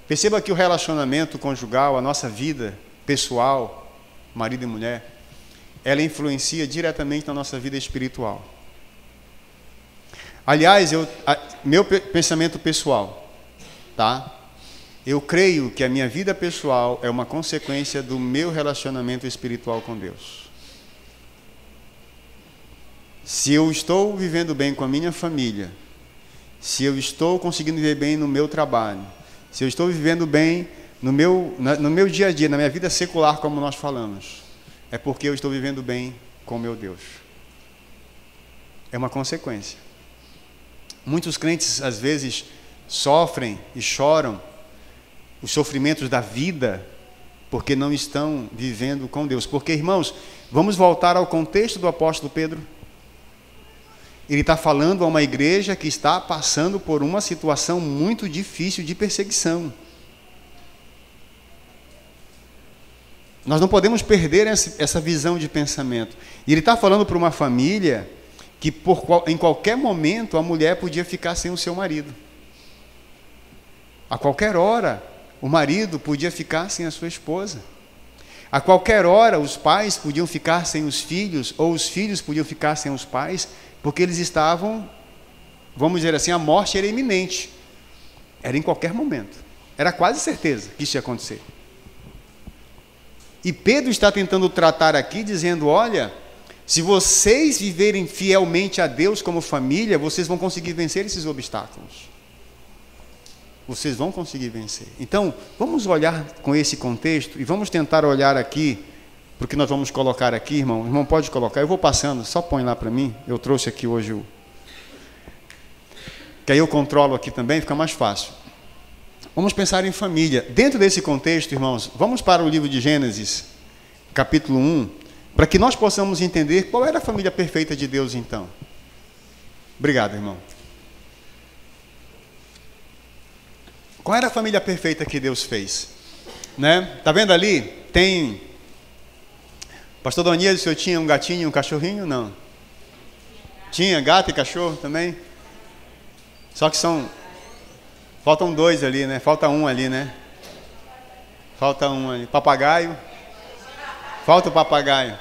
Perceba que o relacionamento conjugal, a nossa vida pessoal, marido e mulher, ela influencia diretamente na nossa vida espiritual. Aliás, meu pensamento pessoal, tá? Eu creio que a minha vida pessoal é uma consequência do meu relacionamento espiritual com Deus. Se eu estou vivendo bem com a minha família, se eu estou conseguindo viver bem no meu trabalho, se eu estou vivendo bem no meu dia a dia, na minha vida secular, como nós falamos, é porque eu estou vivendo bem com o meu Deus. É uma consequência. Muitos crentes, às vezes, sofrem e choram os sofrimentos da vida porque não estão vivendo com Deus. Porque, irmãos, vamos voltar ao contexto do apóstolo Pedro. Ele está falando a uma igreja que está passando por uma situação muito difícil de perseguição. Nós não podemos perder essa visão de pensamento. E ele está falando para uma família que em qualquer momento a mulher podia ficar sem o seu marido. A qualquer hora o marido podia ficar sem a sua esposa. A qualquer hora os pais podiam ficar sem os filhos, ou os filhos podiam ficar sem os pais, porque eles estavam, vamos dizer assim, a morte era iminente. Era em qualquer momento. Era quase certeza que isso ia acontecer. E Pedro está tentando tratar aqui, dizendo, olha, se vocês viverem fielmente a Deus como família, vocês vão conseguir vencer esses obstáculos. Vocês vão conseguir vencer. Então, vamos olhar com esse contexto e vamos tentar olhar aqui, porque nós vamos colocar aqui, irmão. O irmão pode colocar, eu vou passando, só põe lá para mim. Eu trouxe aqui hoje que aí eu controlo aqui também, fica mais fácil. Vamos pensar em família. Dentro desse contexto, irmãos, vamos para o livro de Gênesis, capítulo 1, para que nós possamos entender qual era a família perfeita de Deus, então. Obrigado, irmão. Qual era a família perfeita que Deus fez? Né? Tá vendo ali? Tem... Pastor Donias, o senhor tinha um gatinho e um cachorrinho? Não. Tinha gato e cachorro também? Só que faltam dois ali, né? Falta um ali, né? Falta um ali. Papagaio. Falta o papagaio.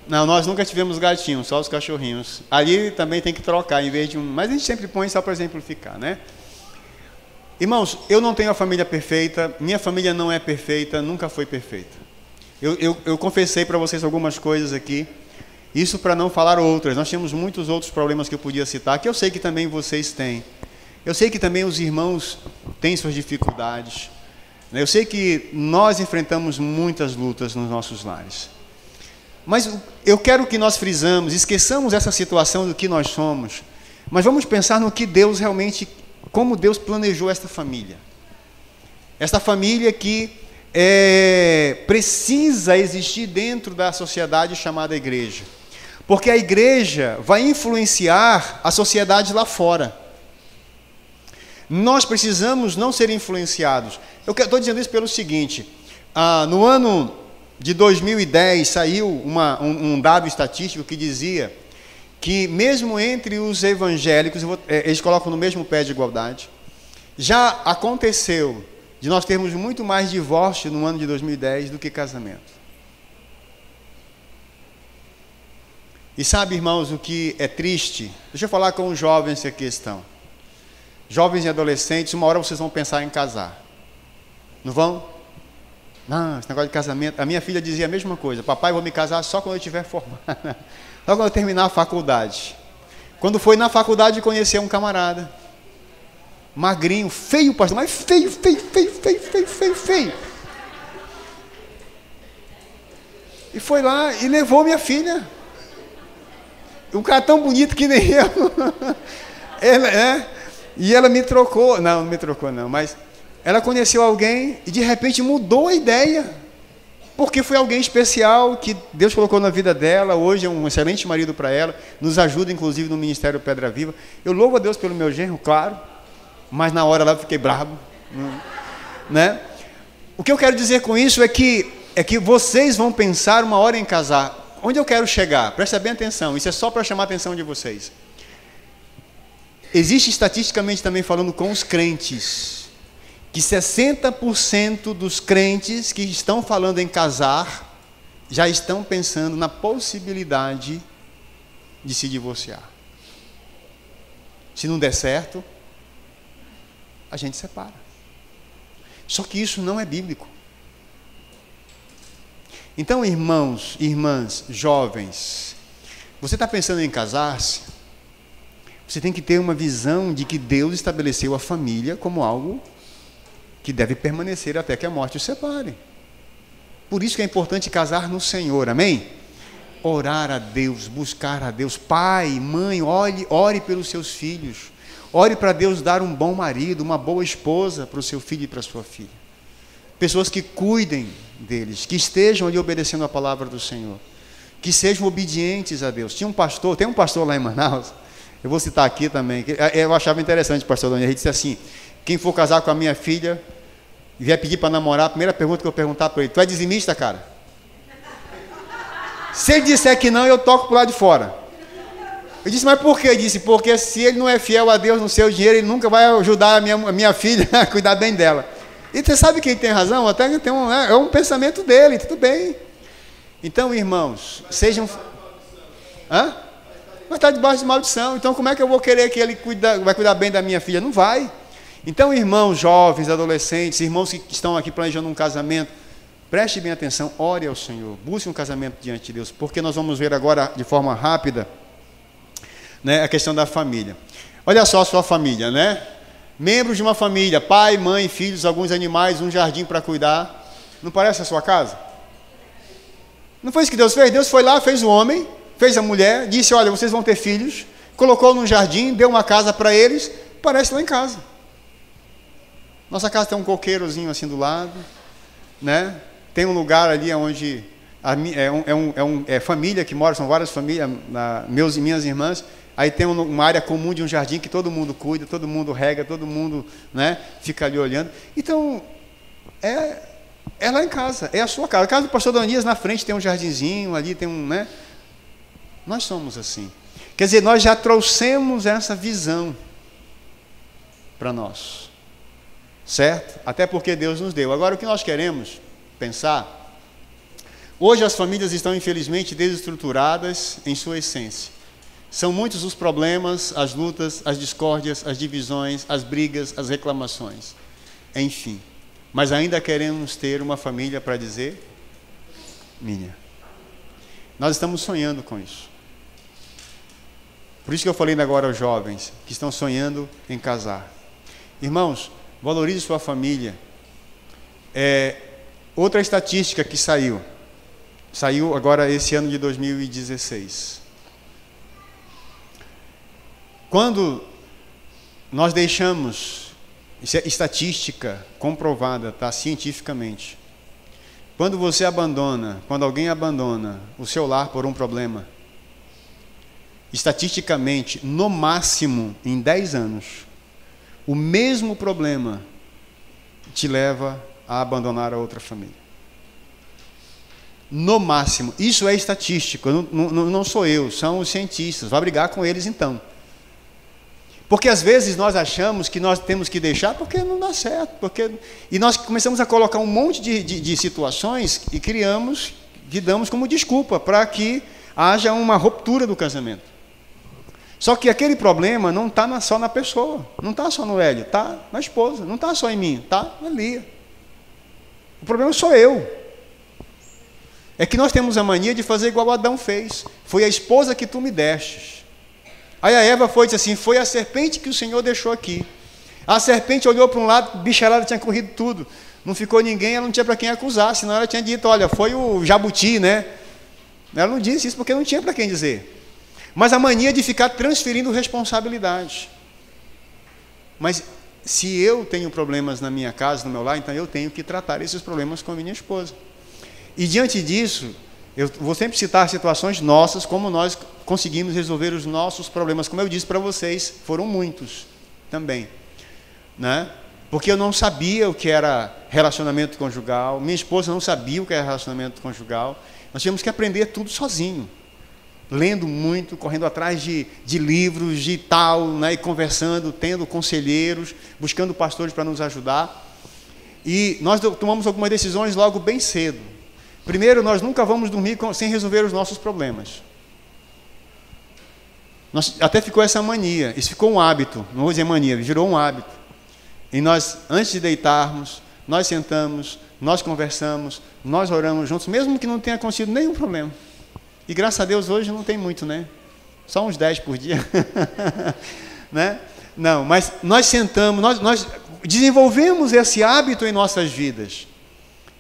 Não, nós nunca tivemos gatinhos, só os cachorrinhos. Ali também tem que trocar, em vez de um... Mas a gente sempre põe só para exemplificar, né? Irmãos, eu não tenho a família perfeita, minha família não é perfeita, nunca foi perfeita. Eu confessei para vocês algumas coisas aqui, isso para não falar outras. Nós temos muitos outros problemas que eu podia citar, que eu sei que também vocês têm. Eu sei que também os irmãos têm suas dificuldades. Eu sei que nós enfrentamos muitas lutas nos nossos lares. Mas eu quero que nós frisamos, esqueçamos essa situação do que nós somos, mas vamos pensar no que Deus realmente, como Deus planejou esta família. Esta família que precisa existir dentro da sociedade chamada igreja. Porque a igreja vai influenciar a sociedade lá fora. Nós precisamos não ser influenciados. Eu estou dizendo isso pelo seguinte, no ano de 2010 saiu um dado estatístico que dizia que mesmo entre os evangélicos, eles colocam no mesmo pé de igualdade, já aconteceu de nós termos muito mais divórcio no ano de 2010 do que casamento. E sabe, irmãos, o que é triste? Deixa eu falar com os jovens que aqui estão. Jovens e adolescentes, uma hora vocês vão pensar em casar. Não vão? Não, esse negócio de casamento... A minha filha dizia a mesma coisa. Papai, eu vou me casar só quando eu estiver formada. Só quando eu terminar a faculdade. Quando foi na faculdade, conhecer um camarada. Magrinho, feio, pastor, mas feio. E foi lá e levou minha filha. Um cara tão bonito que nem eu. E ela me trocou. Não me trocou não, mas ela conheceu alguém e de repente mudou a ideia. Porque foi alguém especial que Deus colocou na vida dela. Hoje é um excelente marido para ela. Nos ajuda, inclusive, no Ministério Pedra Viva. Eu louvo a Deus pelo meu genro, claro. Mas na hora lá eu fiquei bravo. Né? O que eu quero dizer com isso é que vocês vão pensar uma hora em casar. Onde eu quero chegar? Presta bem atenção. Isso é só para chamar a atenção de vocês. Existe estatisticamente também falando com os crentes, que 60% dos crentes que estão falando em casar já estão pensando na possibilidade de se divorciar. Se não der certo, a gente separa. Só que isso não é bíblico. Então, irmãos, irmãs, jovens, você está pensando em casar-se? Você tem que ter uma visão de que Deus estabeleceu a família como algo que deve permanecer até que a morte os separe. Por isso que é importante casar no Senhor, amém? Orar a Deus, buscar a Deus. Pai, mãe, ore pelos seus filhos. Ore para Deus dar um bom marido, uma boa esposa para o seu filho e para a sua filha. Pessoas que cuidem deles, que estejam ali obedecendo a palavra do Senhor, que sejam obedientes a Deus. Tem um pastor lá em Manaus, eu vou citar aqui também, eu achava interessante, pastor Doni, ele disse assim: quem for casar com a minha filha e vier pedir para namorar, a primeira pergunta que eu perguntar para ele: tu é dizimista, cara? Se ele disser que não, eu toco para o lado de fora. Eu disse: mas por quê? Ele disse: porque se ele não é fiel a Deus no seu dinheiro, ele nunca vai ajudar a minha filha a cuidar bem dela. E você sabe que ele tem razão? Até é um pensamento dele, tudo bem. Então, irmãos, sejam... Hã? Mas está debaixo de maldição. Então, como é que eu vou querer que ele vai cuidar bem da minha filha? Não vai. Então, irmãos jovens, adolescentes, irmãos que estão aqui planejando um casamento, preste bem atenção, ore ao Senhor, busque um casamento diante de Deus, porque nós vamos ver agora, de forma rápida, né, a questão da família. Olha só a sua família, né? Membros de uma família, pai, mãe, filhos, alguns animais, um jardim para cuidar. Não parece a sua casa? Não foi isso que Deus fez? Deus foi lá, fez o homem, fez a mulher, disse: olha, vocês vão ter filhos, colocou num jardim, deu uma casa para eles, parece lá em casa. Nossa casa tem um coqueirozinho assim do lado, né? Tem um lugar ali onde é família que mora, são várias famílias, meus e minhas irmãs. Aí tem uma área comum de um jardim que todo mundo cuida, todo mundo rega, todo mundo, né, fica ali olhando. Então, é lá em casa, é a sua casa. A casa do pastor Donias, na frente tem um jardinzinho, ali tem um, né? Nós somos assim. Quer dizer, nós já trouxemos essa visão para nós, certo? Até porque Deus nos deu. Agora, o que nós queremos pensar, hoje as famílias estão, infelizmente, desestruturadas em sua essência. São muitos os problemas, as lutas, as discórdias, as divisões, as brigas, as reclamações. Enfim. Mas ainda queremos ter uma família para dizer minha. Nós estamos sonhando com isso. Por isso que eu falei agora aos jovens que estão sonhando em casar. Irmãos, valorize sua família. Outra estatística que saiu agora esse ano de 2016. Quando nós deixamos, isso é estatística comprovada, tá, cientificamente, quando alguém abandona o seu lar por um problema, estatisticamente, no máximo em 10 anos, o mesmo problema te leva a abandonar a outra família. No máximo, isso é estatístico, não sou eu, são os cientistas, vai brigar com eles então. Porque às vezes nós achamos que nós temos que deixar porque não dá certo. E nós começamos a colocar um monte de situações e damos como desculpa para que haja uma ruptura do casamento. Só que aquele problema não está só na pessoa, não está só no Hélio, está na esposa, não está só em mim, está na Lia. O problema sou eu. É que nós temos a mania de fazer igual Adão fez. Foi a esposa que tu me destes. Aí a Eva foi e disse assim: foi a serpente que o Senhor deixou aqui. A serpente olhou para um lado, bicharada, tinha corrido tudo. Não ficou ninguém, ela não tinha para quem acusar, senão ela tinha dito: olha, foi o jabuti, né? Ela não disse isso porque não tinha para quem dizer. Mas a mania de ficar transferindo responsabilidade. Mas se eu tenho problemas na minha casa, no meu lar, então eu tenho que tratar esses problemas com a minha esposa. E diante disso, eu vou sempre citar situações nossas, como nós conseguimos resolver os nossos problemas. Como eu disse para vocês, foram muitos também, né? Porque eu não sabia o que era relacionamento conjugal, minha esposa não sabia o que era relacionamento conjugal. Nós tínhamos que aprender tudo sozinho, lendo muito, correndo atrás de livros, de tal, né? E conversando, tendo conselheiros, buscando pastores para nos ajudar. E nós tomamos algumas decisões logo bem cedo. Primeiro, nós nunca vamos dormir sem resolver os nossos problemas. Até ficou essa mania, isso ficou um hábito, não vou dizer mania, virou um hábito. E nós, antes de deitarmos, nós sentamos, nós conversamos, nós oramos juntos, mesmo que não tenha acontecido nenhum problema. E graças a Deus hoje não tem muito, né? Só uns 10 por dia. Né? Não, mas nós sentamos, nós desenvolvemos esse hábito em nossas vidas.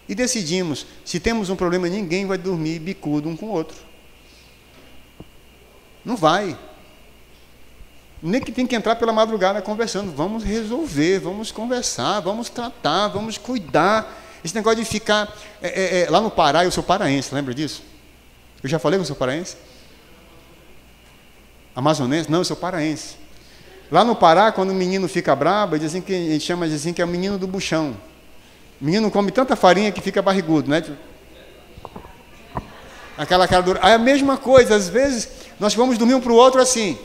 E decidimos, se temos um problema, ninguém vai dormir bicudo um com o outro. Não vai. Nem que tem que entrar pela madrugada conversando. Vamos resolver, vamos conversar, vamos tratar, vamos cuidar. Esse negócio de ficar... lá no Pará, eu sou paraense, lembra disso? Eu já falei que eu sou paraense? Amazonense? Não, eu sou paraense. Lá no Pará, quando o menino fica brabo, dizem que, a gente chama assim, que é o menino do buchão. O menino come tanta farinha que fica barrigudo, né? Aquela cara dura. Aí a mesma coisa, às vezes, nós vamos dormir um para o outro assim.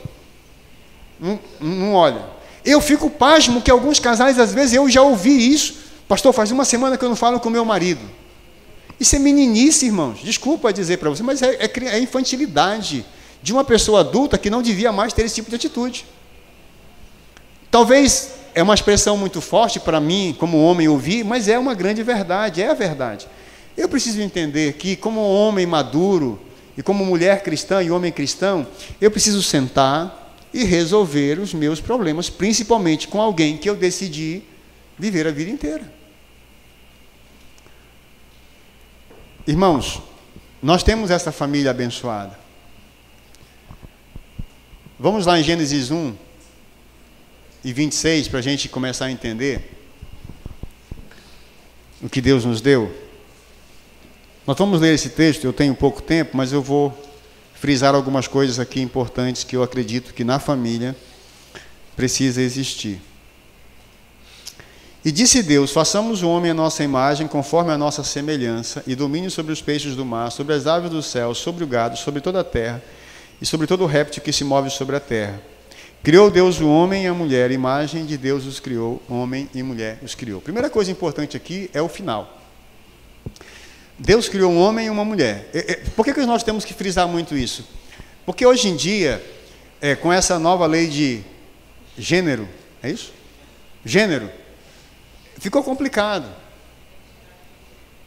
Não olha. Eu fico pasmo que alguns casais, às vezes, eu já ouvi isso. Pastor, faz uma semana que eu não falo com meu marido. Isso é meninice, irmãos. Desculpa dizer para você, mas é infantilidade de uma pessoa adulta que não devia mais ter esse tipo de atitude. Talvez é uma expressão muito forte para mim, como homem, ouvir, mas é uma grande verdade, é a verdade. Eu preciso entender que, como homem maduro, e como mulher cristã e homem cristão, eu preciso sentar e resolver os meus problemas, principalmente com alguém que eu decidi viver a vida inteira. Irmãos, nós temos essa família abençoada. Vamos lá em Gênesis 1 e 26, para a gente começar a entender o que Deus nos deu. Nós vamos ler esse texto, eu tenho pouco tempo, mas eu vou frisar algumas coisas aqui importantes que eu acredito que na família precisa existir. E disse Deus, façamos o homem à nossa imagem, conforme a nossa semelhança, e domine sobre os peixes do mar, sobre as aves do céu, sobre o gado, sobre toda a terra, e sobre todo o réptil que se move sobre a terra. Criou Deus o homem e a mulher, imagem de Deus os criou, homem e mulher os criou. Primeira coisa importante aqui é o final. Deus criou um homem e uma mulher. Por que nós temos que frisar muito isso? Porque hoje em dia, com essa nova lei de gênero, é isso? Gênero. Ficou complicado.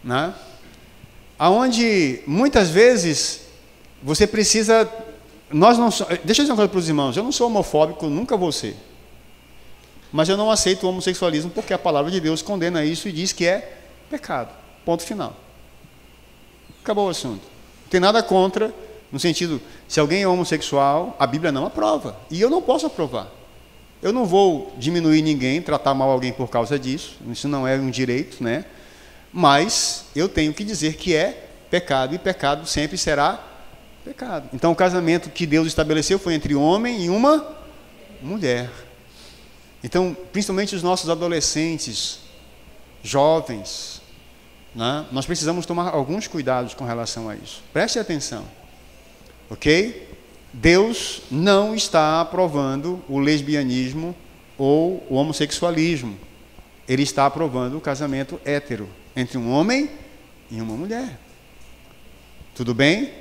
Né? Aonde, muitas vezes, você precisa... Deixa eu dizer uma coisa para os irmãos, eu não sou homofóbico, nunca vou ser. Mas eu não aceito o homossexualismo porque a palavra de Deus condena isso e diz que é pecado. Ponto final. Acabou o assunto. Não tem nada contra, no sentido, se alguém é homossexual, a Bíblia não aprova. E eu não posso aprovar. Eu não vou diminuir ninguém, tratar mal alguém por causa disso. Isso não é um direito, né? Mas eu tenho que dizer que é pecado, e pecado sempre será pecado. Então o casamento que Deus estabeleceu foi entre um homem e uma mulher. Então, principalmente os nossos adolescentes, jovens, né? Nós precisamos tomar alguns cuidados com relação a isso. Preste atenção, ok? Deus não está aprovando o lesbianismo ou o homossexualismo. Ele está aprovando o casamento hétero entre um homem e uma mulher. Tudo bem?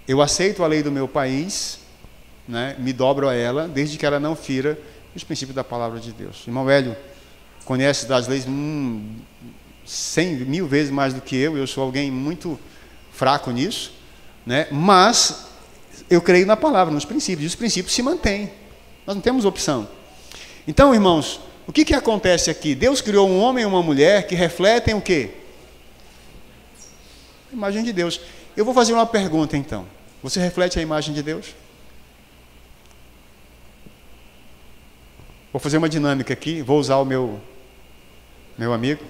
Eu aceito a lei do meu país, né? Me dobro a ela, desde que ela não fira os princípios da palavra de Deus. O irmão Hélio conhece das leis 100 mil vezes mais do que eu sou alguém muito fraco nisso, né? Mas eu creio na palavra, nos princípios, e os princípios se mantêm. Nós não temos opção. Então, irmãos, o que acontece aqui? Deus criou um homem e uma mulher que refletem o quê? A imagem de Deus. Eu vou fazer uma pergunta, então. Você reflete a imagem de Deus? Vou fazer uma dinâmica aqui, vou usar o meu amigo.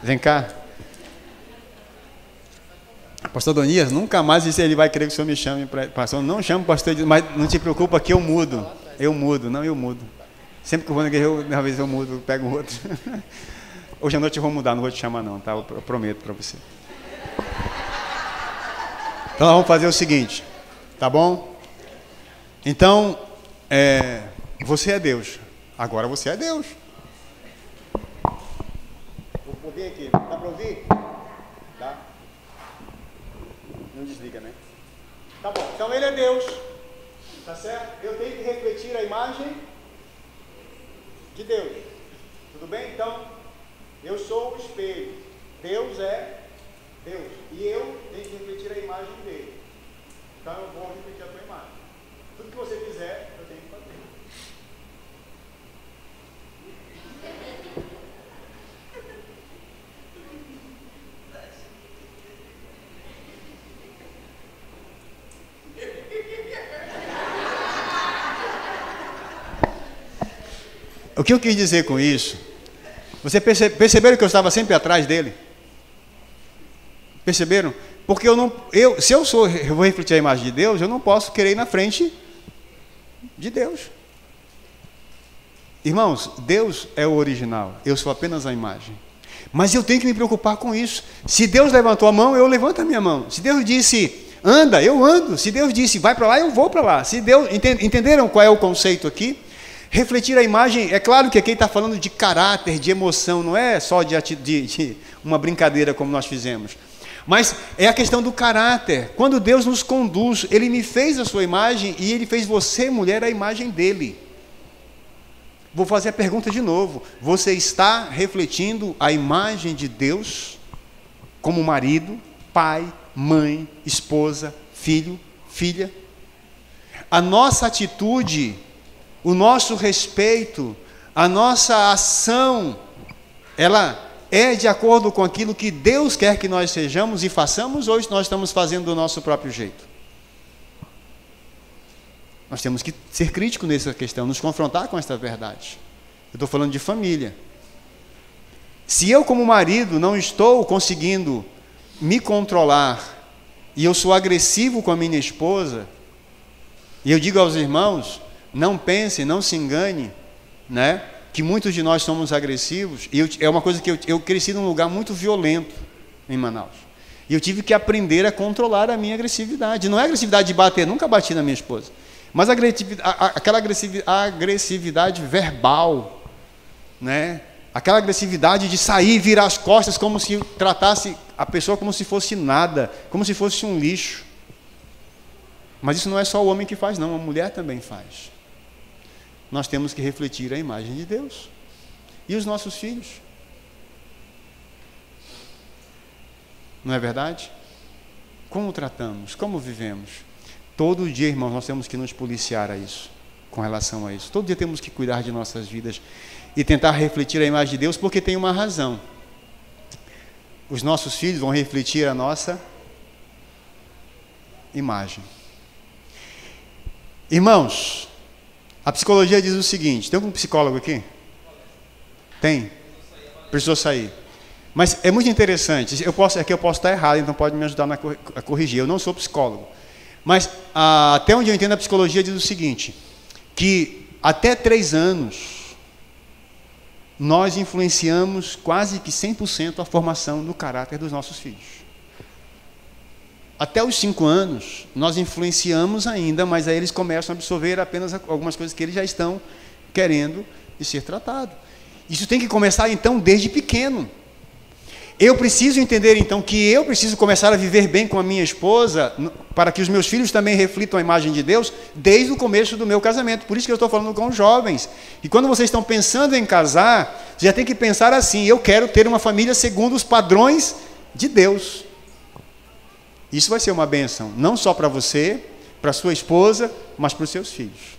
Vem cá. Pastor Donias, nunca mais ele vai querer que o senhor me chame. Pastor, não chame o pastor, mas não te preocupa que eu mudo. Eu mudo. Sempre que eu vou na igreja, uma vez eu mudo, pego outro. Hoje à noite eu vou mudar, não vou te chamar não, tá? Eu prometo para você. Então nós vamos fazer o seguinte, tá bom? Então, você é Deus. Agora você é Deus. Vou ouvir aqui. Dá para ouvir? Tá? Não desliga, né? Tá bom. Então ele é Deus. Tá certo? Eu tenho que refletir a imagem de Deus. Tudo bem? Então, eu sou o espelho. Deus é Deus. E eu tenho que refletir a imagem dele. Então eu vou refletir a tua imagem. Tudo que você fizer, eu tenho que fazer. O que eu quis dizer com isso? Você perceberam que eu estava sempre atrás dele? Perceberam? Porque se eu vou refletir a imagem de Deus, eu não posso querer ir na frente de Deus. Irmãos, Deus é o original, eu sou apenas a imagem. Mas eu tenho que me preocupar com isso. Se Deus levantou a mão, eu levanto a minha mão. Se Deus disse, anda, eu ando. Se Deus disse, vai para lá, eu vou para lá. Se Deus, entenderam qual é o conceito aqui? Refletir a imagem, é claro que aqui está falando de caráter, de emoção, não é só de uma brincadeira como nós fizemos. Mas é a questão do caráter. Quando Deus nos conduz, Ele me fez a sua imagem e Ele fez você, mulher, a imagem dEle. Vou fazer a pergunta de novo. Você está refletindo a imagem de Deus como marido, pai, mãe, esposa, filho, filha? A nossa atitude, o nosso respeito, a nossa ação, ela é de acordo com aquilo que Deus quer que nós sejamos e façamos, ou nós estamos fazendo do nosso próprio jeito? Nós temos que ser críticos nessa questão, nos confrontar com esta verdade. Eu estou falando de família. Se eu, como marido, não estou conseguindo me controlar, e eu sou agressivo com a minha esposa, e eu digo aos irmãos, não pense, não se engane, né? Que muitos de nós somos agressivos, e é uma coisa que eu cresci num lugar muito violento em Manaus. E eu tive que aprender a controlar a minha agressividade. Não é agressividade de bater, nunca bati na minha esposa. Mas aquela agressividade verbal, né? Aquela agressividade de sair e virar as costas como se tratasse a pessoa como se fosse nada, como se fosse um lixo. Mas isso não é só o homem que faz, não, a mulher também faz. Nós temos que refletir a imagem de Deus. E os nossos filhos? Não é verdade? Como tratamos? Como vivemos? Todo dia, irmãos, nós temos que nos policiar a isso, com relação a isso. Todo dia temos que cuidar de nossas vidas e tentar refletir a imagem de Deus, porque tem uma razão. Os nossos filhos vão refletir a nossa imagem. Irmãos, a psicologia diz o seguinte, tem algum psicólogo aqui? Tem? Precisou sair. Mas é muito interessante, aqui eu posso estar errado, então pode me ajudar a corrigir. Eu não sou psicólogo. Mas até onde eu entendo, a psicologia diz o seguinte, que até 3 anos, nós influenciamos quase que 100% a formação do caráter dos nossos filhos. Até os 5 anos, nós influenciamos ainda, mas aí eles começam a absorver apenas algumas coisas que eles já estão querendo de ser tratado. Isso tem que começar, então, desde pequeno. Eu preciso entender, então, que eu preciso começar a viver bem com a minha esposa, para que os meus filhos também reflitam a imagem de Deus, desde o começo do meu casamento. Por isso que eu estou falando com os jovens. E quando vocês estão pensando em casar, você já tem que pensar assim, eu quero ter uma família segundo os padrões de Deus. Isso vai ser uma bênção, não só para você, para sua esposa, mas para os seus filhos.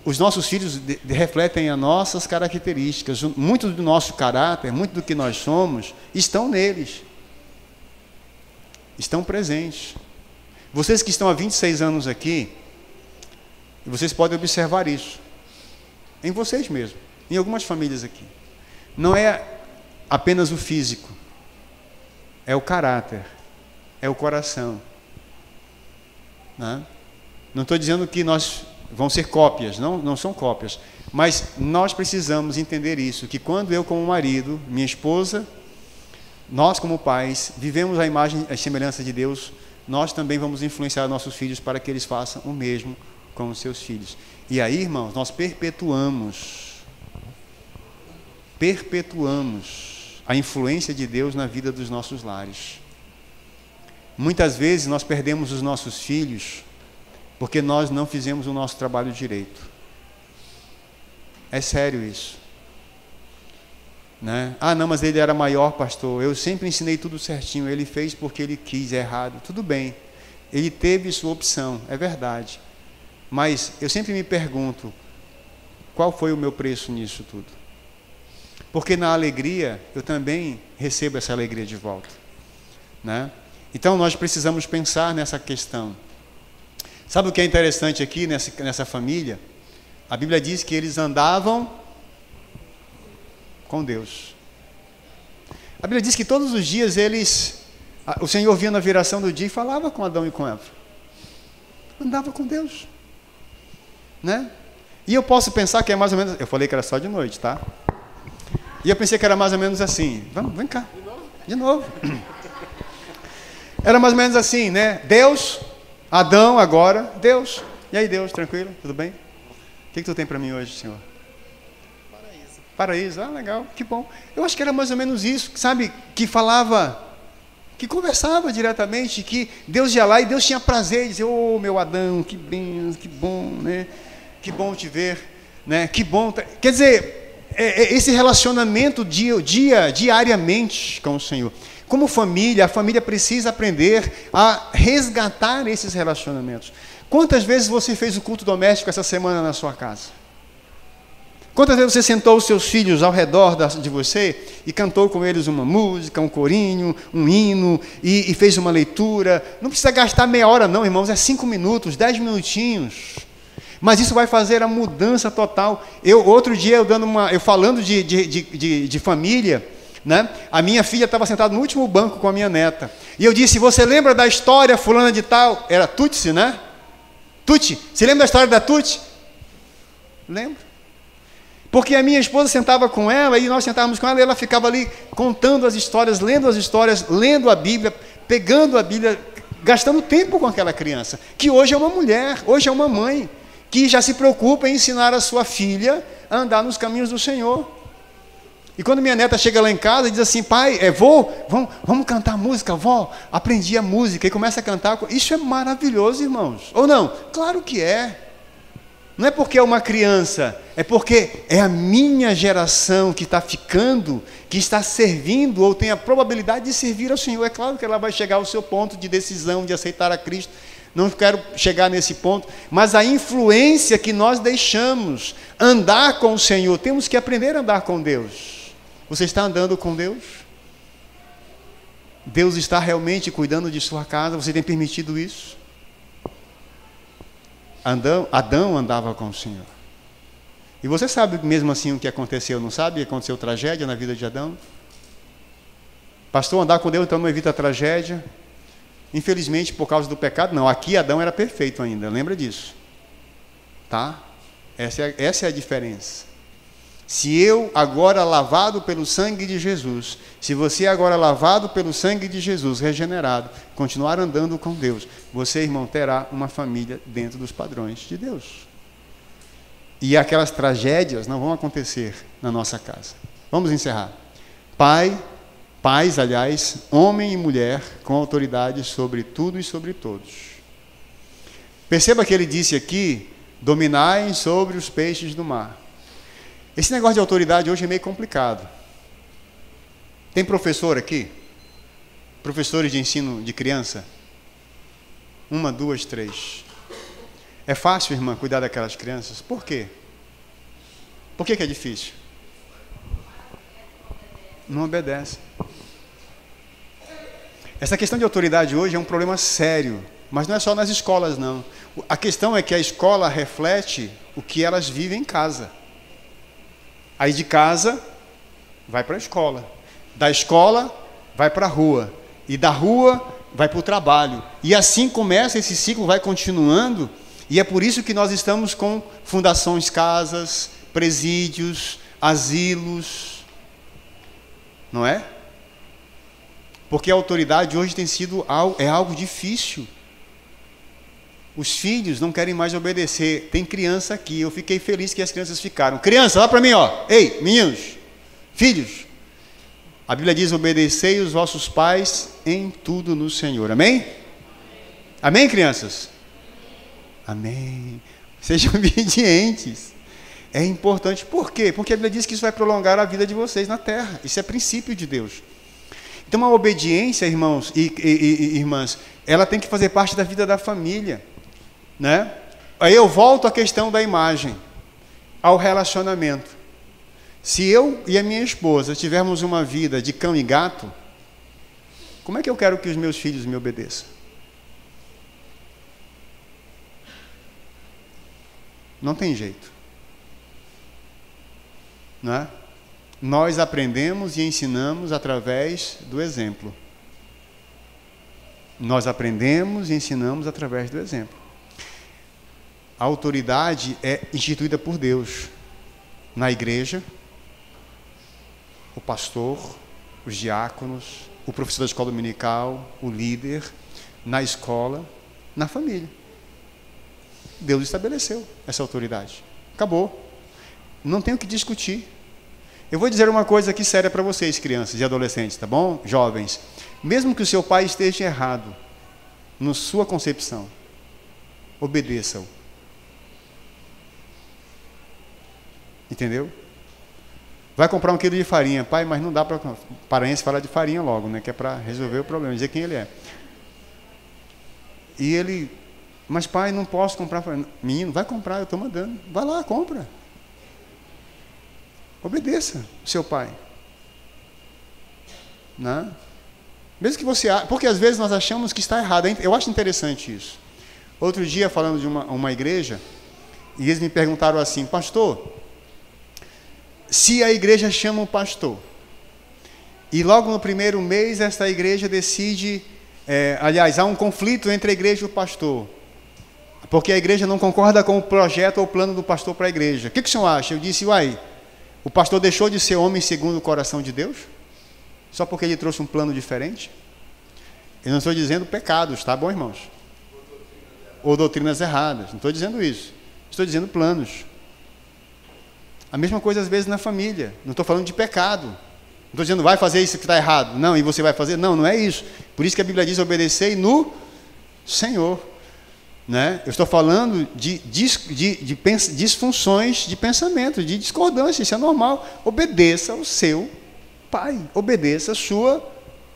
Os nossos filhos refletem as nossas características. Muito do nosso caráter, muito do que nós somos, estão neles. Estão presentes. Vocês que estão há 26 anos aqui, vocês podem observar isso. Em vocês mesmos, em algumas famílias aqui. Não é apenas o físico, é o caráter, é o coração. Não estou dizendo que nós vão ser cópias, não são cópias, mas nós precisamos entender isso, que quando eu como marido, minha esposa, nós como pais, vivemos a imagem, a semelhança de Deus, nós também vamos influenciar nossos filhos para que eles façam o mesmo com os seus filhos. E aí, irmãos, nós perpetuamos a influência de Deus na vida dos nossos lares. Muitas vezes nós perdemos os nossos filhos porque nós não fizemos o nosso trabalho direito. É sério isso. Né? Ah, não, mas ele era maior, pastor. Eu sempre ensinei tudo certinho. Ele fez porque ele quis, errado. Tudo bem. Ele teve sua opção, é verdade. Mas eu sempre me pergunto, qual foi o meu preço nisso tudo? Porque na alegria, eu também recebo essa alegria de volta. Né? Então nós precisamos pensar nessa questão. Sabe o que é interessante aqui nessa família? A Bíblia diz que eles andavam com Deus. A Bíblia diz que todos os dias o Senhor via na viração do dia e falava com Adão e com Eva. Andava com Deus. Né? E eu posso pensar que é mais ou menos... Eu falei que era só de noite, tá? E eu pensei que era mais ou menos assim. Vem cá. De novo. Era mais ou menos assim, né? Deus, Adão agora, Deus. E aí, Deus, tranquilo? Tudo bem? O que tu tem para mim hoje, Senhor? Paraíso. Ah, legal, que bom. Eu acho que era mais ou menos isso, sabe? Que falava, que conversava diretamente, que Deus ia lá e Deus tinha prazer, dizer, ô meu Adão, que bem, que bom, né? Que bom te ver, né? Que bom. Quer dizer, esse relacionamento diariamente com o Senhor. Como família, a família precisa aprender a resgatar esses relacionamentos. Quantas vezes você fez o culto doméstico essa semana na sua casa? Quantas vezes você sentou os seus filhos ao redor de você e cantou com eles uma música, um corinho, um hino e fez uma leitura? Não precisa gastar meia hora não, irmãos, é 5 minutos, 10 minutinhos. Mas isso vai fazer a mudança total. Outro dia, eu falando de família, né? A minha filha estava sentada no último banco com a minha neta. E eu disse, você lembra da história fulana de tal? Era Tutsi, né? Tuti, você lembra da história da Tuti? Lembro. Porque a minha esposa sentava com ela, e nós sentávamos com ela, e ela ficava ali contando as histórias, lendo a Bíblia, pegando a Bíblia, gastando tempo com aquela criança, que hoje é uma mulher, hoje é uma mãe, que já se preocupa em ensinar a sua filha a andar nos caminhos do Senhor. E quando minha neta chega lá em casa e diz assim, pai, vô, vamos cantar música, vó, aprendi a música, e começa a cantar, isso é maravilhoso, irmãos, ou não? Claro que é. Não é porque é uma criança, é porque é a minha geração que está ficando, que está servindo, ou tem a probabilidade de servir ao Senhor. É claro que ela vai chegar ao seu ponto de decisão, de aceitar a Cristo. Não quero chegar nesse ponto, mas a influência que nós deixamos andar com o Senhor, temos que aprender a andar com Deus. Você está andando com Deus? Deus está realmente cuidando de sua casa? Você tem permitido isso? Adão andava com o Senhor. E você sabe mesmo assim o que aconteceu, não sabe? Aconteceu tragédia na vida de Adão. Pastor, andar com Deus então não evita a tragédia. Infelizmente, por causa do pecado, não. Aqui Adão era perfeito ainda, lembra disso. Tá? Essa é a diferença. Se eu agora lavado pelo sangue de Jesus, se você agora lavado pelo sangue de Jesus, regenerado, continuar andando com Deus, você, irmão, terá uma família dentro dos padrões de Deus. E aquelas tragédias não vão acontecer na nossa casa. Vamos encerrar. Pais, aliás, homem e mulher com autoridade sobre tudo e sobre todos. Perceba que ele disse aqui, dominai sobre os peixes do mar. Esse negócio de autoridade hoje é meio complicado. Tem professor aqui? Professores de ensino de criança? 1, 2, 3. É fácil, irmã, cuidar daquelas crianças? Por quê? Por que é difícil? Não obedece. Essa questão de autoridade hoje é um problema sério, mas não é só nas escolas, não. A questão é que a escola reflete o que elas vivem em casa. Aí de casa, vai para a escola. Da escola, vai para a rua. E da rua, vai para o trabalho. E assim começa, esse ciclo vai continuando. E é por isso que nós estamos com fundações, casas, presídios, asilos. Não é? Porque a autoridade hoje tem sido algo difícil. Os filhos não querem mais obedecer. Tem criança aqui, eu fiquei feliz que as crianças ficaram. Criança, olha para mim, ó. Ei, meninos, filhos. A Bíblia diz: obedecei os vossos pais em tudo no Senhor. Amém? Amém, crianças? Amém. Sejam obedientes. É importante. Por quê? Porque a Bíblia diz que isso vai prolongar a vida de vocês na terra. Isso é princípio de Deus. Então a obediência, irmãos e irmãs, ela tem que fazer parte da vida da família, né? Aí eu volto à questão da imagem, ao relacionamento. Se eu e a minha esposa tivermos uma vida de cão e gato, como é que eu quero que os meus filhos me obedeçam? Não tem jeito. Não é? Nós aprendemos e ensinamos através do exemplo. Nós aprendemos e ensinamos através do exemplo. A autoridade é instituída por Deus. Na igreja, o pastor, os diáconos, o professor da escola dominical, o líder, na escola, na família. Deus estabeleceu essa autoridade. Acabou. Não tem o que discutir. Eu vou dizer uma coisa aqui séria para vocês, crianças e adolescentes, tá bom? Jovens. Mesmo que o seu pai esteja errado, na sua concepção, obedeça-o. Entendeu? Vai comprar 1 quilo de farinha. Pai, mas não dá para paraense falar de farinha logo, né? Que é para resolver o problema, dizer quem ele é. E ele, mas pai, não posso comprar farinha. Menino, vai comprar, eu estou mandando. Vai lá, compra. Obedeça o seu pai. Não? Mesmo que você... Porque às vezes nós achamos que está errado. Eu acho interessante isso. Outro dia, falando de uma igreja, e eles me perguntaram assim: pastor, se a igreja chama um pastor, e logo no primeiro mês esta igreja decide... aliás, há um conflito entre a igreja e o pastor, porque a igreja não concorda com o projeto ou plano do pastor para a igreja. O que o senhor acha? Eu disse: uai, o pastor deixou de ser homem segundo o coração de Deus? Só porque ele trouxe um plano diferente? Eu não estou dizendo pecados, tá bom, irmãos? Ou doutrinas erradas, não estou dizendo isso. Estou dizendo planos. A mesma coisa às vezes na família. Não estou falando de pecado. Não estou dizendo vai fazer isso que está errado. Não, e você vai fazer? Não, não é isso. Por isso que a Bíblia diz: obedecei no Senhor. Né? Eu estou falando de disfunções de pensamento, de discordância. Isso é normal. Obedeça ao seu pai, obedeça a sua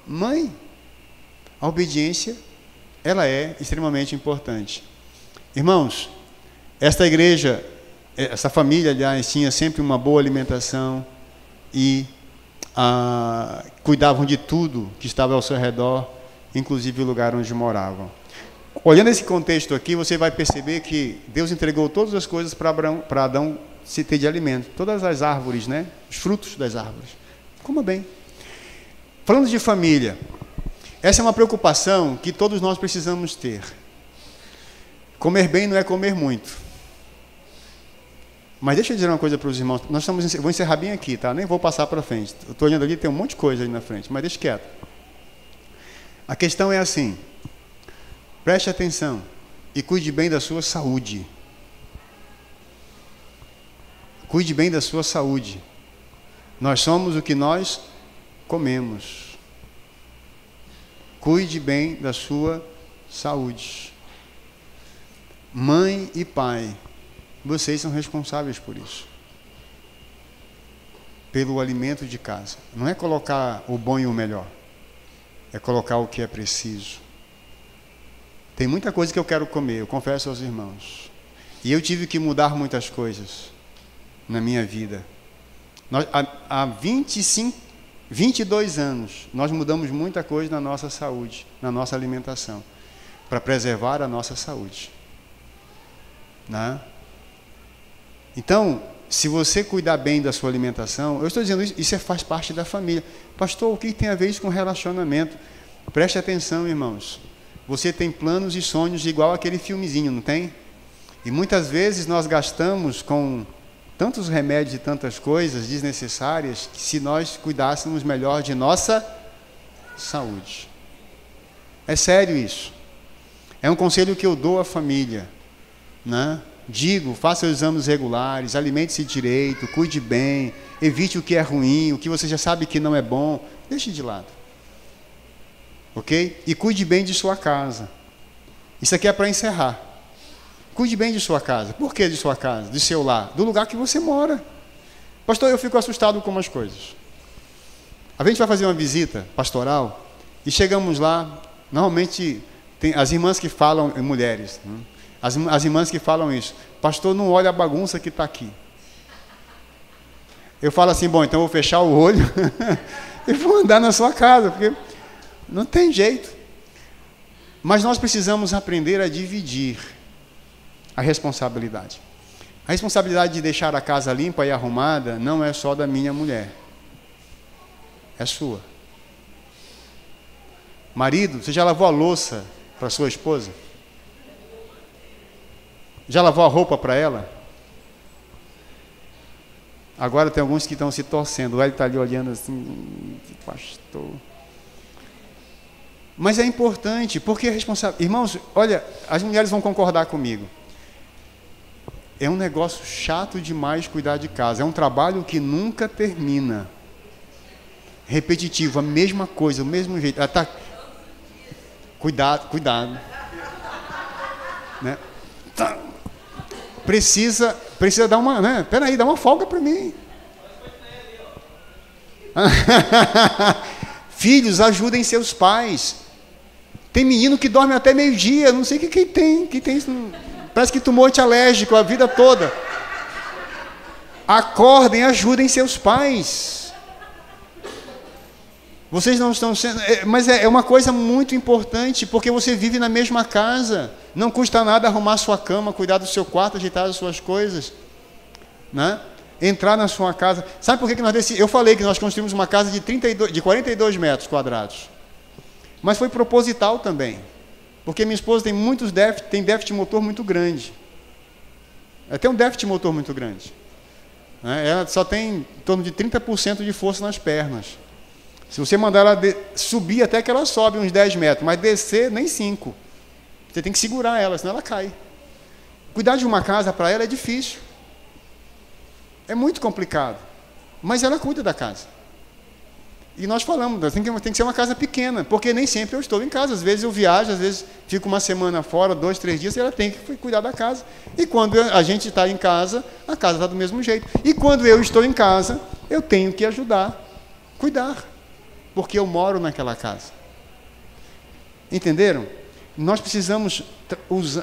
mãe. A obediência, ela é extremamente importante. Irmãos, esta igreja, essa família, aliás, tinha sempre uma boa alimentação e cuidavam de tudo que estava ao seu redor, inclusive o lugar onde moravam. Olhando esse contexto aqui, você vai perceber que Deus entregou todas as coisas para Adão se ter de alimento. Todas as árvores, né? Os frutos das árvores. Coma bem. Falando de família, essa é uma preocupação que todos nós precisamos ter. Comer bem não é comer muito. Mas deixa eu dizer uma coisa para os irmãos. Vou encerrar bem aqui, tá? Nem vou passar para frente. Eu estou olhando ali, tem um monte de coisa ali na frente, mas deixa quieto. A questão é assim: preste atenção e cuide bem da sua saúde. Cuide bem da sua saúde. Nós somos o que nós comemos. Cuide bem da sua saúde. Mãe e pai, vocês são responsáveis por isso. Pelo alimento de casa. Não é colocar o bom e o melhor. É colocar o que é preciso. Tem muita coisa que eu quero comer, eu confesso aos irmãos. E eu tive que mudar muitas coisas na minha vida. Há 22 anos, nós mudamos muita coisa na nossa saúde, na nossa alimentação, para preservar a nossa saúde. Né? Então, se você cuidar bem da sua alimentação, eu estou dizendo isso faz parte da família. Pastor, o que tem a ver isso com relacionamento? Preste atenção, irmãos. Você tem planos e sonhos igual aquele filmezinho, não tem? E muitas vezes nós gastamos com tantos remédios e tantas coisas desnecessárias, que se nós cuidássemos melhor de nossa saúde. É sério isso. É um conselho que eu dou à família, né? Digo, faça exames regulares, alimente-se direito, cuide bem, evite o que é ruim, o que você já sabe que não é bom, deixe de lado. Ok? E cuide bem de sua casa. Isso aqui é para encerrar. Cuide bem de sua casa. Por que de sua casa? De seu lar? Do lugar que você mora. Pastor, eu fico assustado com umas coisas. A gente vai fazer uma visita pastoral e chegamos lá, normalmente tem as irmãs que falam, mulheres, né? As irmãs que falam isso, pastor, não olha a bagunça que está aqui. Eu falo assim, bom, então eu vou fechar o olho e vou andar na sua casa, porque não tem jeito. Mas nós precisamos aprender a dividir a responsabilidade. A responsabilidade de deixar a casa limpa e arrumada não é só da minha mulher, é sua. Marido, você já lavou a louça para sua esposa? Já lavou a roupa para ela? Agora tem alguns que estão se torcendo. O Hélio está ali olhando assim, pastor. Mas é importante, porque é responsável. Irmãos, olha, as mulheres vão concordar comigo. É um negócio chato demais cuidar de casa. É um trabalho que nunca termina. Repetitivo, a mesma coisa, o mesmo jeito. Tá... Cuidado. Né? Tá... Precisa dar uma, né? Peraí, dá uma folga para mim. Filhos, ajudem seus pais. Tem menino que dorme até meio-dia, não sei o que tem, parece que tomou antialérgico a vida toda. Acordem, ajudem seus pais. Vocês não estão sendo... Mas é uma coisa muito importante, porque você vive na mesma casa. Não custa nada arrumar sua cama, cuidar do seu quarto, ajeitar as suas coisas. Né? Entrar na sua casa. Sabe por que nós decidimos? Eu falei que nós construímos uma casa de 42 metros quadrados. Mas foi proposital também. Porque minha esposa tem déficit motor muito grande. Ela tem um déficit motor muito grande. Né? Ela só tem em torno de 30% de força nas pernas. Se você mandar ela subir, até que ela sobe uns 10 metros, mas descer nem 5. Você tem que segurar ela, senão ela cai. Cuidar de uma casa para ela é difícil. É muito complicado. Mas ela cuida da casa. E nós falamos, tem que ser uma casa pequena, porque nem sempre eu estou em casa. Às vezes eu viajo, às vezes fico uma semana fora, 2, 3 dias, e ela tem que cuidar da casa. E quando a gente está em casa, a casa está do mesmo jeito. E quando eu estou em casa, eu tenho que ajudar, cuidar. Porque eu moro naquela casa. Entenderam? Nós precisamos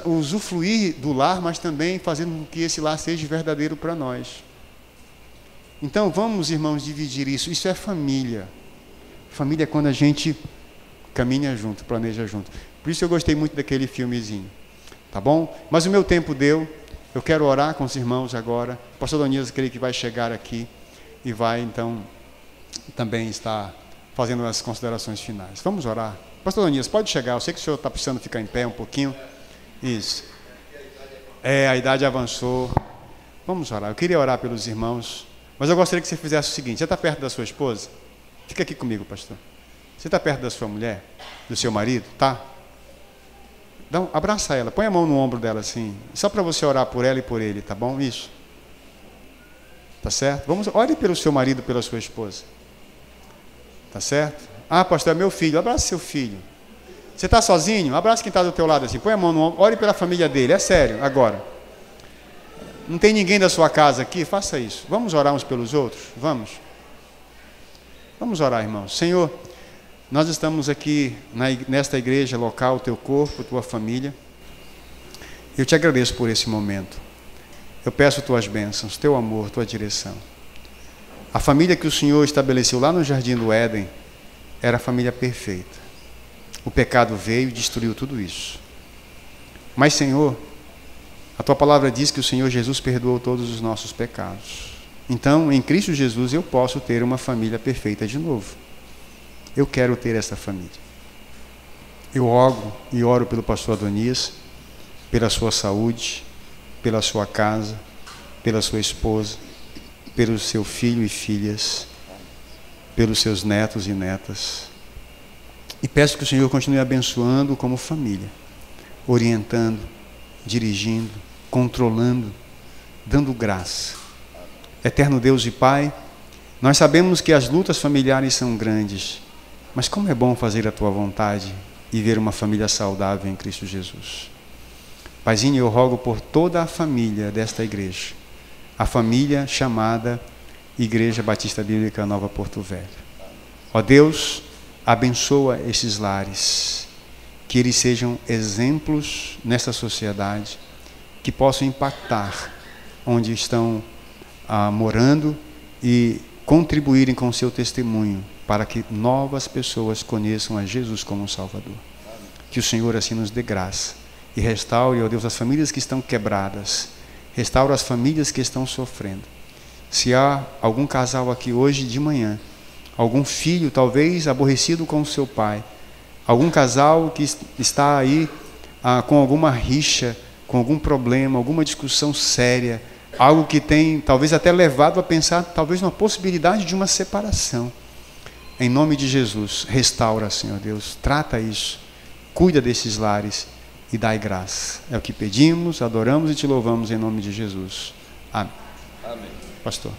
usufruir do lar, mas também fazer com que esse lar seja verdadeiro para nós. Então, vamos, irmãos, dividir isso. Isso é família. Família é quando a gente caminha junto, planeja junto. Por isso eu gostei muito daquele filmezinho. Tá bom? Mas o meu tempo deu. Eu quero orar com os irmãos agora. O pastor Donias, creio que vai chegar aqui e vai, então, também estar fazendo as considerações finais. Vamos orar? Pastor Donias, pode chegar. Eu sei que o senhor está precisando ficar em pé um pouquinho. Isso. A idade avançou. Vamos orar. Eu queria orar pelos irmãos, mas eu gostaria que você fizesse o seguinte. Você está perto da sua esposa? Fica aqui comigo, pastor. Você está perto da sua mulher? Do seu marido? Tá? Abraça ela. Põe a mão no ombro dela assim. Só para você orar por ela e por ele, tá bom? Isso. Tá certo? Ore pelo seu marido, pela sua esposa. Tá certo? Ah, pastor, é meu filho. Abraça seu filho. Você está sozinho? Abraça quem está do teu lado assim. Põe a mão no ombro. Ore pela família dele. É sério, agora. Não tem ninguém da sua casa aqui? Faça isso. Vamos orar uns pelos outros? Vamos? Vamos orar, irmãos. Senhor, nós estamos aqui nesta igreja local, teu corpo, tua família. Eu te agradeço por esse momento. Eu peço tuas bênçãos, teu amor, tua direção. A família que o Senhor estabeleceu lá no Jardim do Éden era a família perfeita. O pecado veio e destruiu tudo isso. Mas, Senhor, a tua palavra diz que o Senhor Jesus perdoou todos os nossos pecados. Então, em Cristo Jesus, eu posso ter uma família perfeita de novo. Eu quero ter essa família. Eu rogo e oro pelo pastor Adonias, pela sua saúde, pela sua casa, pela sua esposa, pelo seu filho e filhas, pelos seus netos e netas. E peço que o Senhor continue abençoando como família, orientando, dirigindo, controlando, dando graça. Eterno Deus e Pai, nós sabemos que as lutas familiares são grandes, mas como é bom fazer a Tua vontade e ver uma família saudável em Cristo Jesus. Paizinho, eu rogo por toda a família desta igreja, a família chamada Igreja Batista Bíblica Nova Porto Velho. Ó Deus, abençoa esses lares, que eles sejam exemplos nessa sociedade, que possam impactar onde estão morando e contribuírem com o seu testemunho para que novas pessoas conheçam a Jesus como Salvador. Que o Senhor assim nos dê graça e restaure, ó Deus, as famílias que estão quebradas, restaure as famílias que estão sofrendo. Se há algum casal aqui hoje de manhã, algum filho talvez aborrecido com o seu pai, algum casal que está aí com alguma rixa, com algum problema, alguma discussão séria, algo que tem talvez até levado a pensar talvez numa possibilidade de uma separação. Em nome de Jesus, restaura, Senhor Deus, trata isso, cuida desses lares e dai graça. É o que pedimos, adoramos e te louvamos em nome de Jesus. Amém. Amém. Pastor.